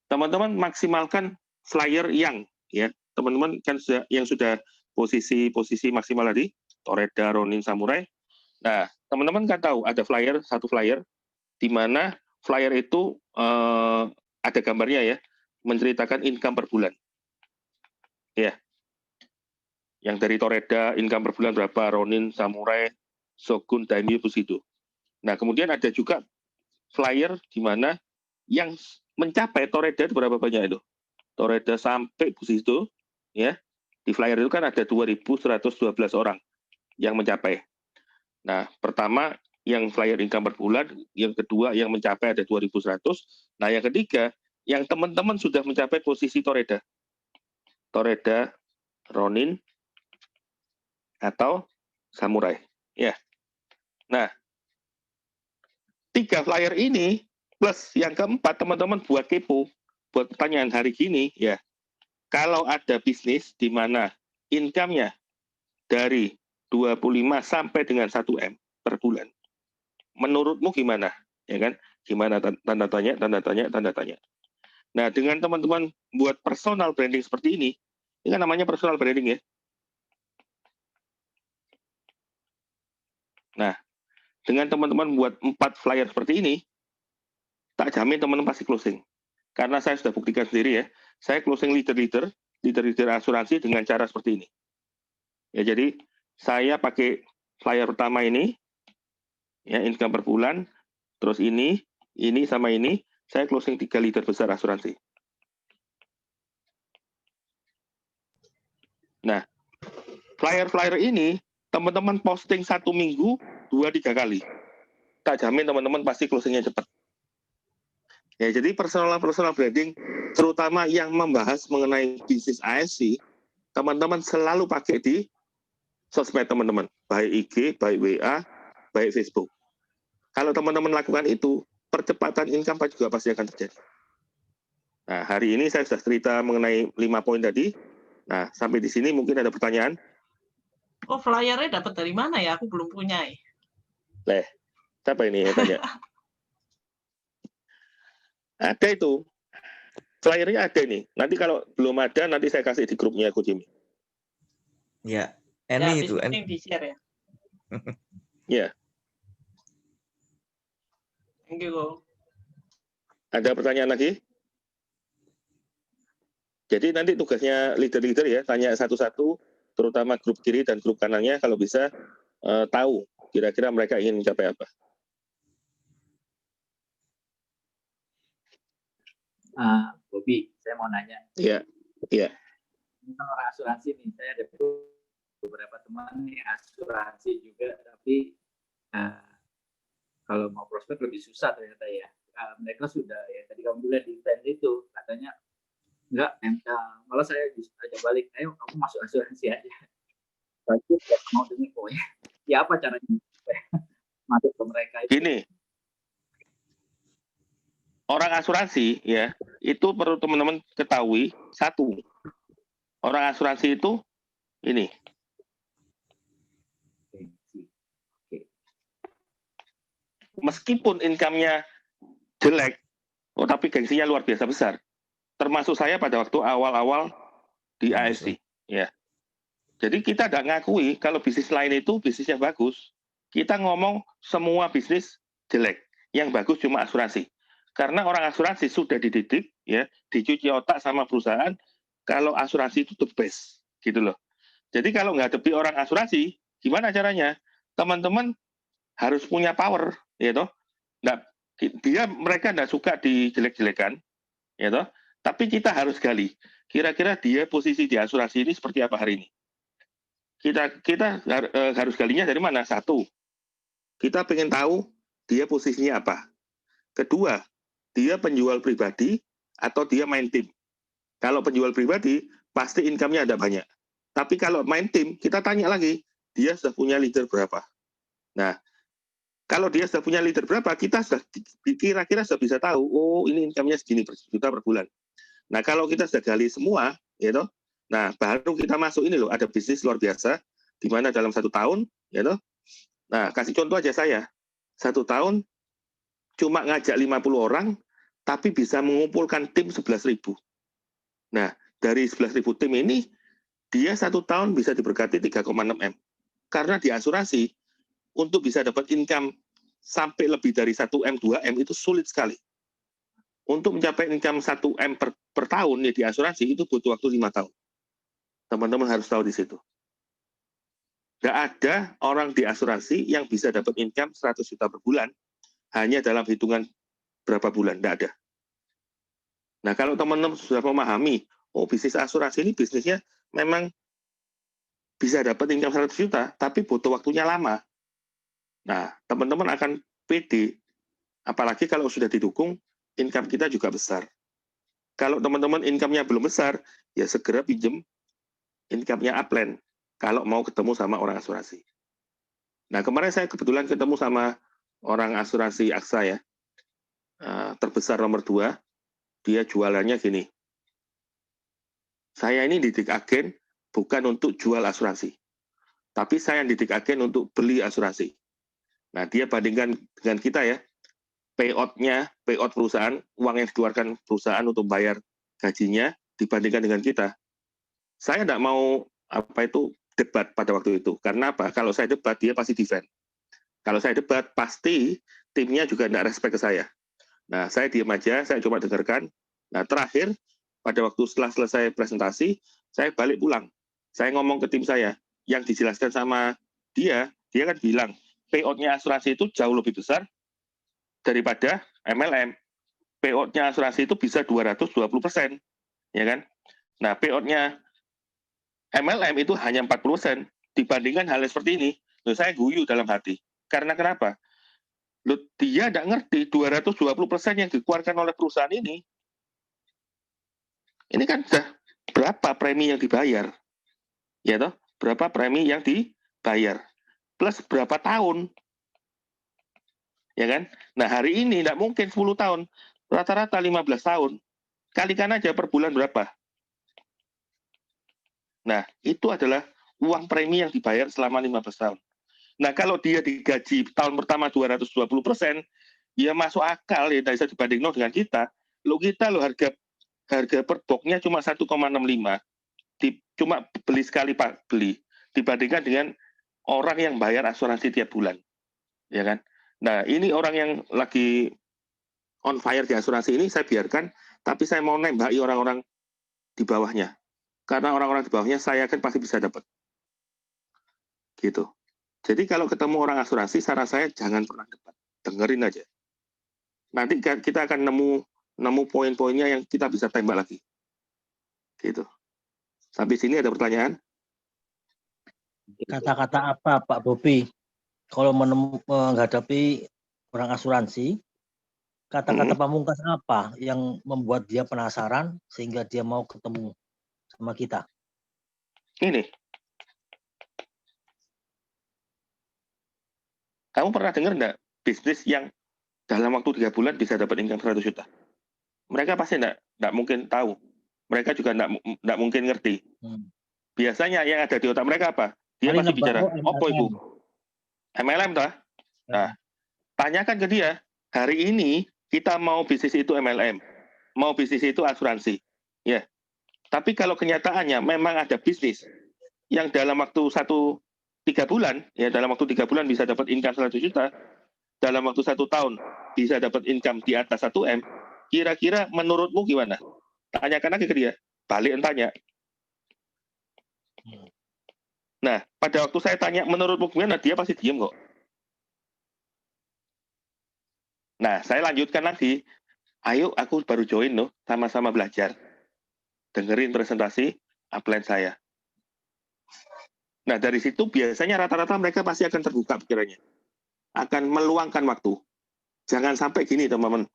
teman-teman maksimalkan flyer yang, ya, teman-teman kan yang sudah posisi maksimal tadi, Toreda, Ronin, Samurai. Nah, teman-teman kan tahu ada flyer, satu flyer, di mana flyer itu ada gambarnya ya, menceritakan income per bulan. Ya. Yang dari Toreda, income per bulan berapa, Ronin, Samurai, Shogun, Daimyo, Bushido. Nah, kemudian ada juga flyer di mana yang mencapai Toreda itu berapa banyak itu? Toreda sampai Bushido, ya. Di flyer itu kan ada 2.112 orang yang mencapai. Nah, pertama yang flyer income per bulan, yang kedua yang mencapai ada 2.100. Nah, yang ketiga yang teman-teman sudah mencapai posisi Toreda. Toreda, Ronin, atau Samurai. Ya. Nah, 3 flyer ini plus yang keempat teman-teman buat kepo, buat pertanyaan hari gini ya. Kalau ada bisnis di mana income-nya dari 25 sampai dengan 1 M per bulan, menurutmu gimana? Ya kan? Gimana, tanda tanya, tanda tanya, tanda tanya. Nah, dengan teman-teman buat personal branding seperti ini kan namanya personal branding ya. Nah, dengan teman-teman buat 4 flyer seperti ini, tak jamin teman-teman pasti closing. Karena saya sudah buktikan sendiri ya, saya closing leader-leader asuransi dengan cara seperti ini. Ya, jadi saya pakai flyer pertama ini, ya, income per bulan, terus ini sama ini, saya closing 3 leader besar asuransi. Nah, flyer-flyer ini, teman-teman posting 1 minggu, 2-3 kali. Tak jamin teman-teman pasti closingnya cepat. Ya, jadi personal branding, terutama yang membahas mengenai bisnis ASC, teman-teman selalu pakai di sosmed teman-teman, baik IG, baik WA, baik Facebook. Kalau teman-teman lakukan itu, percepatan income juga pasti akan terjadi. Nah, hari ini saya sudah cerita mengenai 5 poin tadi. Nah, sampai di sini mungkin ada pertanyaan. Oh, flyernya dapat dari mana ya? Aku belum punya. Siapa ini yang tanya? Ada itu. Flyernya ada nih. Nanti kalau belum ada, nanti saya kasih di grupnya Coach Jimmy. Ya, Ya, ini itu. yang di-share ya. Ya. Thank you, Ko. Ada pertanyaan lagi? Jadi nanti tugasnya leader-leader ya, tanya satu-satu, terutama grup kiri dan grup kanannya, kalau bisa tahu kira-kira mereka ingin mencapai apa. Bobi, saya mau nanya. Iya, iya. Ini kan orang asuransi nih, saya ada beberapa teman nih asuransi juga, tapi kalau mau prospek lebih susah ternyata ya. Mereka sudah ya tadi kamu bilang di event itu katanya enggak, malah saya ajak balik, ayo kamu masuk asuransi aja. Tapi mau dengar pokoknya. Ya apa caranya masuk ke mereka itu? Gini, orang asuransi ya itu perlu teman-teman ketahui satu, orang asuransi itu ini. Meskipun income-nya jelek, tapi gengsinya luar biasa besar. Termasuk saya pada waktu awal-awal di ASC. Ya. Jadi kita tidak ngakui kalau bisnis lain itu bisnisnya bagus. Kita ngomong semua bisnis jelek. Yang bagus cuma asuransi. Karena orang asuransi sudah dididik, ya, dicuci otak sama perusahaan, kalau asuransi itu the best. Gitu loh. Jadi kalau nggak ngadepi orang asuransi, gimana caranya? Teman-teman harus punya power, ya toh. Mereka nggak suka dijelek-jelekan, ya toh. Tapi kita harus gali. Kira-kira dia posisi di asuransi ini seperti apa hari ini? Kita harus galinya dari mana? Satu, kita pengen tahu dia posisinya apa. Kedua, dia penjual pribadi atau dia main tim. Kalau penjual pribadi, pasti income-nya ada banyak. Tapi kalau main tim, kita tanya lagi, dia sudah punya leader berapa? Nah, kalau dia sudah punya leader berapa, kita sudah kira-kira sudah bisa tahu, oh ini income-nya segini per juta per bulan. Nah, kalau kita sudah gali semua, gitu, nah baru kita masuk ini loh, ada bisnis luar biasa, di mana dalam 1 tahun, gitu. Nah, kasih contoh aja saya, 1 tahun cuma ngajak 50 orang, tapi bisa mengumpulkan tim 11.000. Nah, dari 11.000 tim ini, dia 1 tahun bisa diberkati 3,6 M. Karena di asuransi, untuk bisa dapat income sampai lebih dari 1 M, 2 M itu sulit sekali. Untuk mencapai income 1 M per tahun ya, di asuransi itu butuh waktu 5 tahun. Teman-teman harus tahu di situ. Tidak ada orang di asuransi yang bisa dapat income 100 juta per bulan hanya dalam hitungan berapa bulan. Tidak ada. Nah, kalau teman-teman sudah memahami, oh bisnis asuransi ini bisnisnya memang bisa dapat income 100 juta, tapi butuh waktunya lama. Nah, teman-teman akan pede, apalagi kalau sudah didukung, income kita juga besar. Kalau teman-teman income-nya belum besar, ya segera pinjem income-nya upline, kalau mau ketemu sama orang asuransi. Nah, kemarin saya kebetulan ketemu sama orang asuransi AXA ya, terbesar nomor 2, dia jualannya gini, saya ini didik agen bukan untuk jual asuransi, tapi saya didik agen untuk beli asuransi. Nah, dia bandingkan dengan kita ya, payout perusahaan, uang yang dikeluarkan perusahaan untuk bayar gajinya dibandingkan dengan kita. Saya tidak mau debat pada waktu itu. Karena apa? Kalau saya debat, dia pasti defend. Kalau saya debat, pasti timnya juga tidak respect ke saya. Nah, saya diam aja, saya coba dengarkan. Nah, terakhir, pada waktu setelah selesai presentasi, saya balik pulang. Saya ngomong ke tim saya, yang dijelaskan sama dia kan bilang, payout-nya asuransi itu jauh lebih besar daripada MLM. Payout-nya asuransi itu bisa 220%, ya kan? Nah, payout-nya MLM itu hanya 40%. Dibandingkan hal seperti ini, loh, saya guyu dalam hati. Karena kenapa? Loh, dia tidak ngerti 220% yang dikeluarkan oleh perusahaan ini kan sudah berapa premi yang dibayar, ya toh? Berapa premi yang dibayar, plus berapa tahun, ya kan? Nah, hari ini tidak mungkin 10 tahun, rata-rata 15 tahun. Kalikan aja per bulan berapa. Nah, itu adalah uang premi yang dibayar selama 15 tahun. Nah, kalau dia digaji tahun pertama 220%, ya masuk akal, ya tidak bisa dibandingkan dengan kita. Kita harga per boxnya cuma 1,65. Cuma beli sekali Pak, beli. Dibandingkan dengan orang yang bayar asuransi tiap bulan. Ya kan? Nah, ini orang yang lagi on fire di asuransi ini saya biarkan, tapi saya mau nembaki orang-orang di di bawahnya. Karena orang-orang di bawahnya saya yakin pasti bisa dapat. Gitu. Jadi kalau ketemu orang asuransi, saran saya jangan pernah debat. Dengerin aja. Nanti kita akan nemu poin-poinnya yang kita bisa tembak lagi. Gitu. Sampai sini ada pertanyaan? Kata-kata apa Pak Bobi kalau menghadapi orang asuransi? Kata-kata pamungkas apa yang membuat dia penasaran sehingga dia mau ketemu sama kita? Ini. Kamu pernah dengar enggak bisnis yang dalam waktu 3 bulan bisa dapat income 100 juta? Mereka pasti enggak mungkin tahu. Mereka juga enggak mungkin ngerti. Biasanya yang ada di otak mereka apa? Dia pasti bicara, apa itu? MLM tah? Nah, tanyakan ke dia, hari ini kita mau bisnis itu MLM, mau bisnis itu asuransi. Ya. Tapi kalau kenyataannya memang ada bisnis yang dalam waktu 3 bulan, ya dalam waktu 3 bulan bisa dapat income 100 juta, dalam waktu 1 tahun bisa dapat income di atas 1 M, kira-kira menurutmu gimana? Tanyakan lagi ke dia, balik tanya. Nah, pada waktu saya tanya menurutmu gimana, dia pasti diem kok. Nah, saya lanjutkan lagi. Ayo, aku baru join loh, sama-sama belajar. Dengerin presentasi upline saya. Nah, dari situ biasanya rata-rata mereka pasti akan terbuka pikirannya. Akan meluangkan waktu. Jangan sampai gini, teman-teman.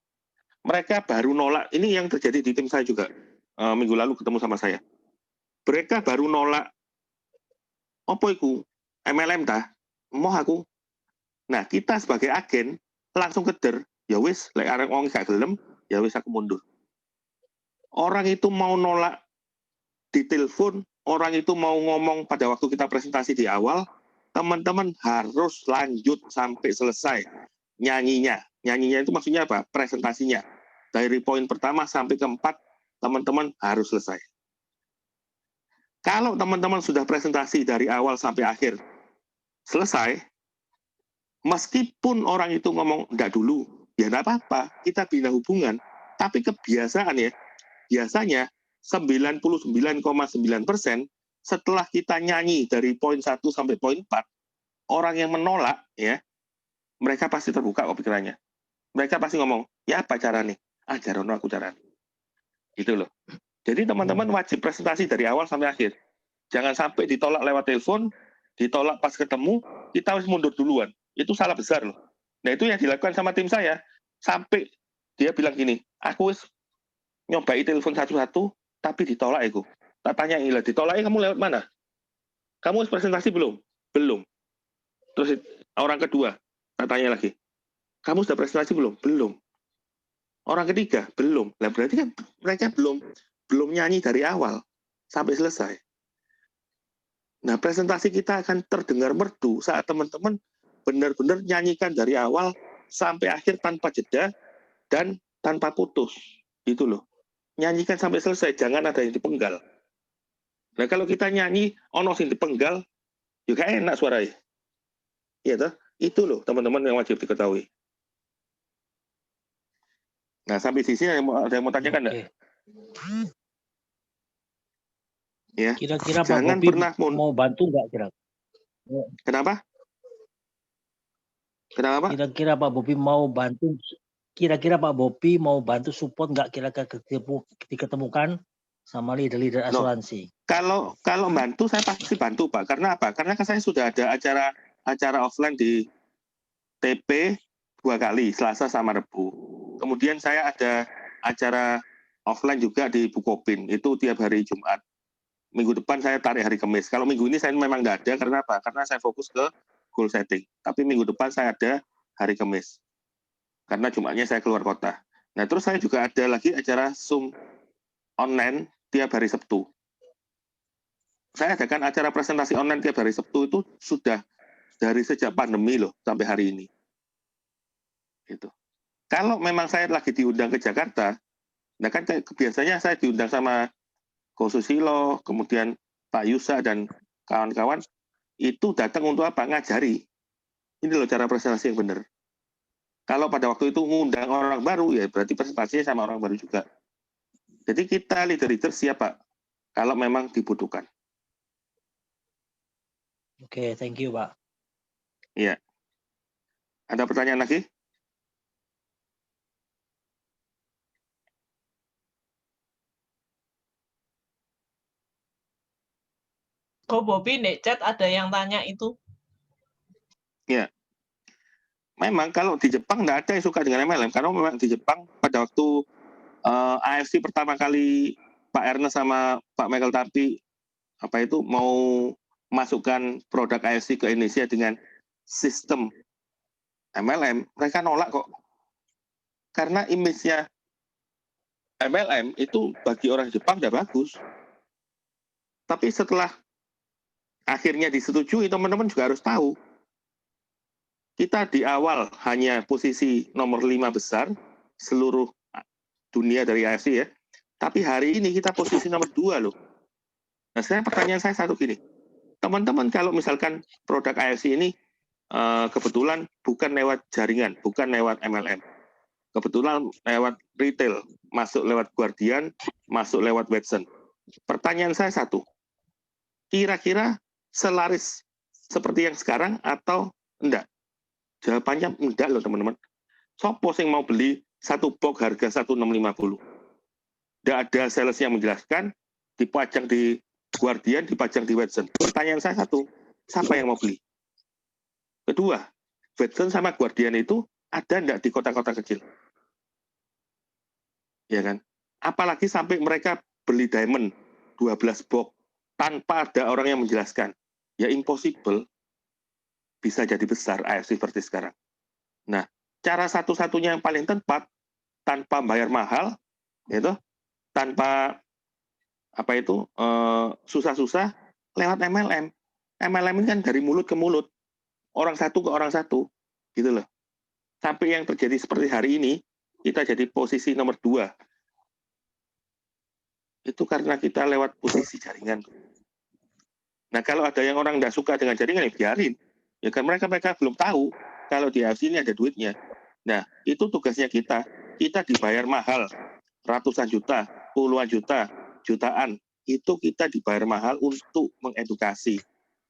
Mereka baru nolak, ini yang terjadi di tim saya juga. Minggu lalu ketemu sama saya. Mereka baru nolak, apa itu? MLM tah? Mau aku? Nah, kita sebagai agen, langsung keder, ya wis, lek arek wong gak gelem, ya wis aku mundur. Orang itu mau nolak di telepon, orang itu mau ngomong pada waktu kita presentasi di awal, teman-teman harus lanjut sampai selesai nyanyinya. Nyanyinya itu maksudnya apa? Presentasinya. Dari poin pertama sampai ke 4, teman-teman harus selesai. Kalau teman-teman sudah presentasi dari awal sampai akhir selesai, meskipun orang itu ngomong enggak dulu, ya enggak apa-apa, kita bina hubungan. Tapi kebiasaan ya, biasanya 99,9% setelah kita nyanyi dari poin 1 sampai poin 4, orang yang menolak, ya, mereka pasti terbuka kok pikirannya. Mereka pasti ngomong, ya apa cara nih? Ajarono aku cara. Gitu loh. Jadi teman-teman wajib presentasi dari awal sampai akhir. Jangan sampai ditolak lewat telepon, ditolak pas ketemu, kita harus mundur duluan. Itu salah besar loh. Nah itu yang dilakukan sama tim saya. Sampai dia bilang gini, aku wis nyobai telepon satu-satu, tapi ditolak aku. Tak tanya, ditolaknya kamu lewat mana? Kamu presentasi belum? Belum. Terus orang kedua, tak tanya lagi, kamu sudah presentasi belum? Belum. Orang ketiga, belum. Nah, berarti kan mereka belum nyanyi dari awal sampai selesai. Nah, presentasi kita akan terdengar merdu saat teman-teman benar-benar nyanyikan dari awal sampai akhir tanpa jeda dan tanpa putus. Gitu loh. Nyanyikan sampai selesai, jangan ada yang dipenggal. Nah, kalau kita nyanyi, ono sing dipenggal, juga enak suaranya. Iya toh? Itu loh, teman-teman yang wajib diketahui. Nah, sampai di sini ada yang mau tanyakan enggak? Ya. Kira-kira Pak Jangan Bobi pernah mau bantu nggak kira? Kenapa? Kenapa? Kira-kira Pak Bobi mau bantu? Kira-kira Pak Bobi mau bantu support nggak kira-kira diketemukan sama leader-leader asuransi? Kalau bantu saya pasti bantu Pak. Karena apa? Karena saya sudah ada acara offline di TP 2 kali, Selasa sama Rebu. Kemudian saya ada acara offline juga di Bukopin, itu tiap hari Jumat. Minggu depan saya tarik hari Kamis. Kalau minggu ini saya memang tidak ada, karena apa? Karena saya fokus ke goal setting. Tapi minggu depan saya ada hari Kamis. Karena Jumatnya saya keluar kota. Nah, terus saya juga ada lagi acara Zoom online tiap hari Sabtu. Saya adakan acara presentasi online tiap hari Sabtu itu sudah dari sejak pandemi loh, sampai hari ini. Gitu. Kalau memang saya lagi diundang ke Jakarta, nah kan biasanya saya diundang sama Ko Susilo, kemudian Pak Yusa dan kawan-kawan, itu datang untuk apa? Ngajari. Ini loh cara presentasi yang benar. Kalau pada waktu itu ngundang orang baru, ya berarti presentasinya sama orang baru juga. Jadi kita leader-leader siap Pak, kalau memang dibutuhkan. Oke, thank you, Pak. Iya. Ada pertanyaan lagi? Ko Bobi nih chat ada yang tanya itu. Ya. Memang kalau di Jepang nggak ada yang suka dengan MLM, karena memang di Jepang pada waktu AFC pertama kali Pak Ernest sama Pak Michael Tardy mau masukkan produk AFC ke Indonesia dengan sistem MLM, mereka nolak kok. Karena image-nya MLM itu bagi orang Jepang udah bagus. Tapi setelah akhirnya disetujui, teman-teman juga harus tahu. Kita di awal hanya posisi nomor 5 besar seluruh dunia dari AFC ya. Tapi hari ini kita posisi nomor 2 loh. Nah, sekarang pertanyaan saya satu gini. Teman-teman kalau misalkan produk AFC ini kebetulan bukan lewat jaringan, bukan lewat MLM. Kebetulan lewat retail, masuk lewat Guardian, masuk lewat Watson. Pertanyaan saya satu. Kira-kira selaris seperti yang sekarang atau enggak? Jawabannya enggak loh teman-teman. Sopo yang mau beli satu box harga 1650. Enggak ada sales yang menjelaskan, dipajang di Guardian, dipajang di Watson. Pertanyaan saya satu, siapa yang mau beli? Kedua, Watson sama Guardian itu ada enggak di kota-kota kecil? Ya kan? Apalagi sampai mereka beli diamond 12 box tanpa ada orang yang menjelaskan. Ya impossible bisa jadi besar AFC seperti sekarang. Nah, cara satu-satunya yang paling tepat tanpa bayar mahal, itu tanpa susah-susah lewat MLM. MLM ini kan dari mulut ke mulut, orang satu ke orang satu, gitu loh. Sampai yang terjadi seperti hari ini, kita jadi posisi nomor 2. Itu karena kita lewat posisi jaringan. Nah, kalau ada yang orang nggak suka dengan jaringan, ya biarin. Ya kan mereka belum tahu kalau di AFC ini ada duitnya. Nah, itu tugasnya kita. Kita dibayar mahal, ratusan juta, puluhan juta, jutaan. Itu kita dibayar mahal untuk mengedukasi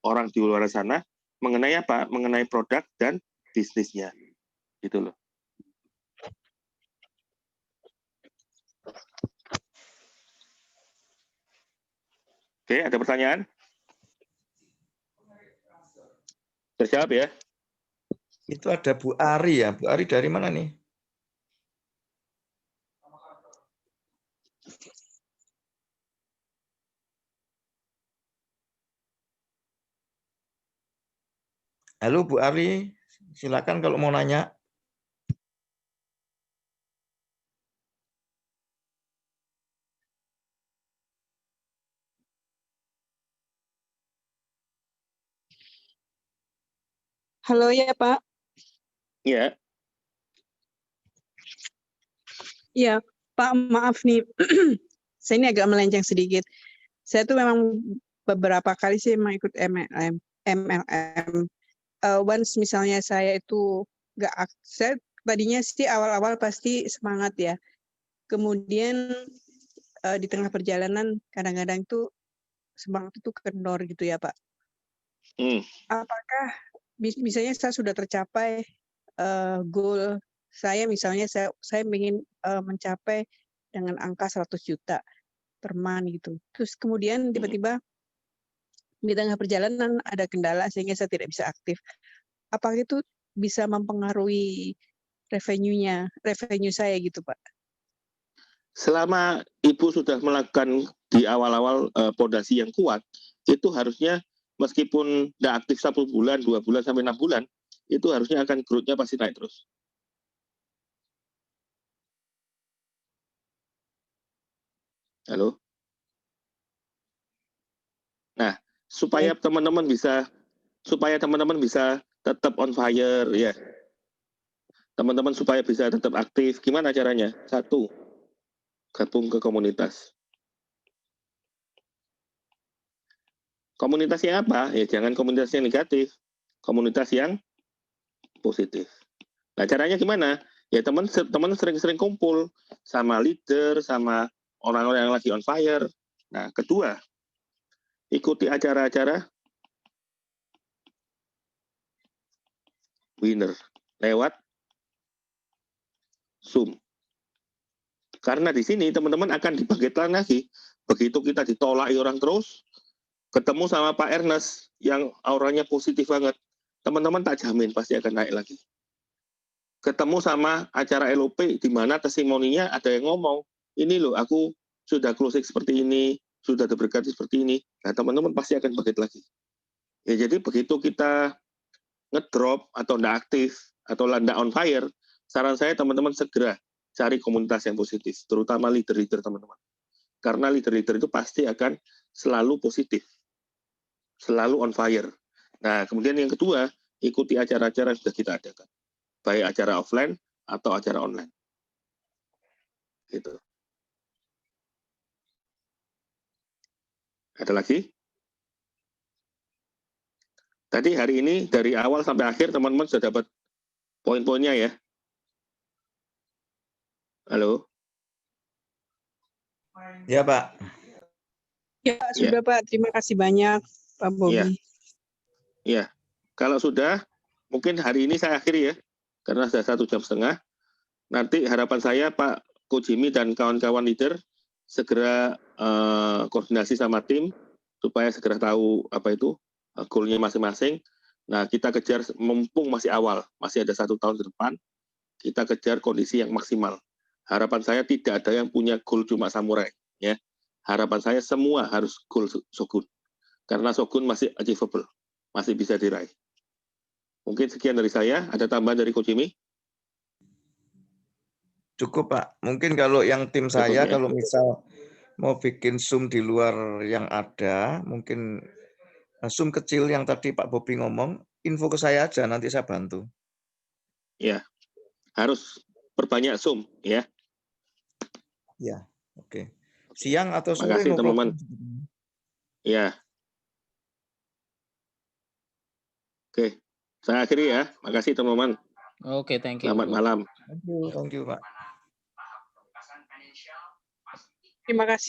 orang di luar sana mengenai apa? Mengenai produk dan bisnisnya. Gitu loh. Oke, ada pertanyaan? Terjawab ya? Itu ada Bu Ari ya. Bu Ari dari mana nih? Halo Bu Ari, silakan kalau mau nanya. Halo ya Pak. Iya. Iya Pak, maaf nih. Saya ini agak melenceng sedikit. Saya tuh memang beberapa kali sih memang ikut MLM. Once misalnya saya itu nggak akses, tadinya sih awal-awal pasti semangat ya. Kemudian di tengah perjalanan kadang-kadang tuh semangat itu kendor gitu ya Pak. Apakah misalnya saya sudah tercapai goal saya, misalnya saya ingin mencapai dengan angka 100 juta per month gitu. Terus kemudian tiba-tiba di tengah perjalanan ada kendala sehingga saya tidak bisa aktif. Apakah itu bisa mempengaruhi revenue saya gitu Pak? Selama Ibu sudah melakukan di awal-awal pondasi yang kuat, itu harusnya meskipun tidak aktif 1 bulan, 2 bulan, sampai 6 bulan, itu harusnya akan growth-nya pasti naik terus. Halo? Nah, supaya teman-teman bisa tetap on fire ya. Teman-teman supaya bisa tetap aktif, gimana caranya? 1, gabung ke komunitas. Komunitas yang apa? Ya jangan komunitas yang negatif, komunitas yang positif. Nah, caranya gimana? Ya teman sering-sering kumpul sama leader, sama orang-orang yang lagi on fire, Nah, kedua, ikuti acara-acara winner lewat Zoom. Karena di sini teman-teman akan dibangkitkan lagi. Begitu kita ditolak orang terus, ketemu sama Pak Ernest yang auranya positif banget, teman-teman tak jamin pasti akan naik lagi. Ketemu sama acara LOP di mana testimoninya ada yang ngomong, ini loh aku sudah closing seperti ini, sudah diberkati seperti ini. Nah, teman-teman pasti akan bangkit lagi. Ya, jadi begitu kita ngedrop atau tidak aktif atau landa on fire, saran saya teman-teman segera cari komunitas yang positif, terutama leader-leader teman-teman. Karena leader-leader itu pasti akan selalu positif, selalu on fire. Nah, kemudian yang kedua, ikuti acara-acara yang sudah kita adakan, baik acara offline atau acara online. Gitu. Ada lagi? Tadi hari ini dari awal sampai akhir teman-teman sudah dapat poin-poinnya ya. Halo? Ya, Pak. Ya, sudah Pak. Terima kasih banyak, Pak Bobi. Iya. Kalau sudah, mungkin hari ini saya akhiri ya, karena sudah 1,5 jam. Nanti harapan saya Pak Kojimi dan kawan-kawan leader segera koordinasi sama tim, supaya segera tahu apa itu goal-nya masing-masing. Nah, kita kejar mumpung masih awal, masih ada 1 tahun ke depan, kita kejar kondisi yang maksimal. Harapan saya tidak ada yang punya goal cuma samurai, ya. Harapan saya semua harus goal Shogun, karena Shogun masih achievable, masih bisa diraih. Mungkin sekian dari saya. Ada tambahan dari Coach Jimmy? Cukup, Pak. Mungkin kalau yang tim saya, kalau misal mau bikin Zoom di luar yang ada, mungkin Zoom kecil yang tadi Pak Bobi ngomong, info ke saya aja, nanti saya bantu. Ya, harus perbanyak Zoom, ya. Ya, oke. Siang atau sore? Makasih, teman-teman. Ya. Oke, saya akhiri ya. Makasih, teman-teman. Oke, thank you. Selamat malam. Thank you, Pak. Terima kasih.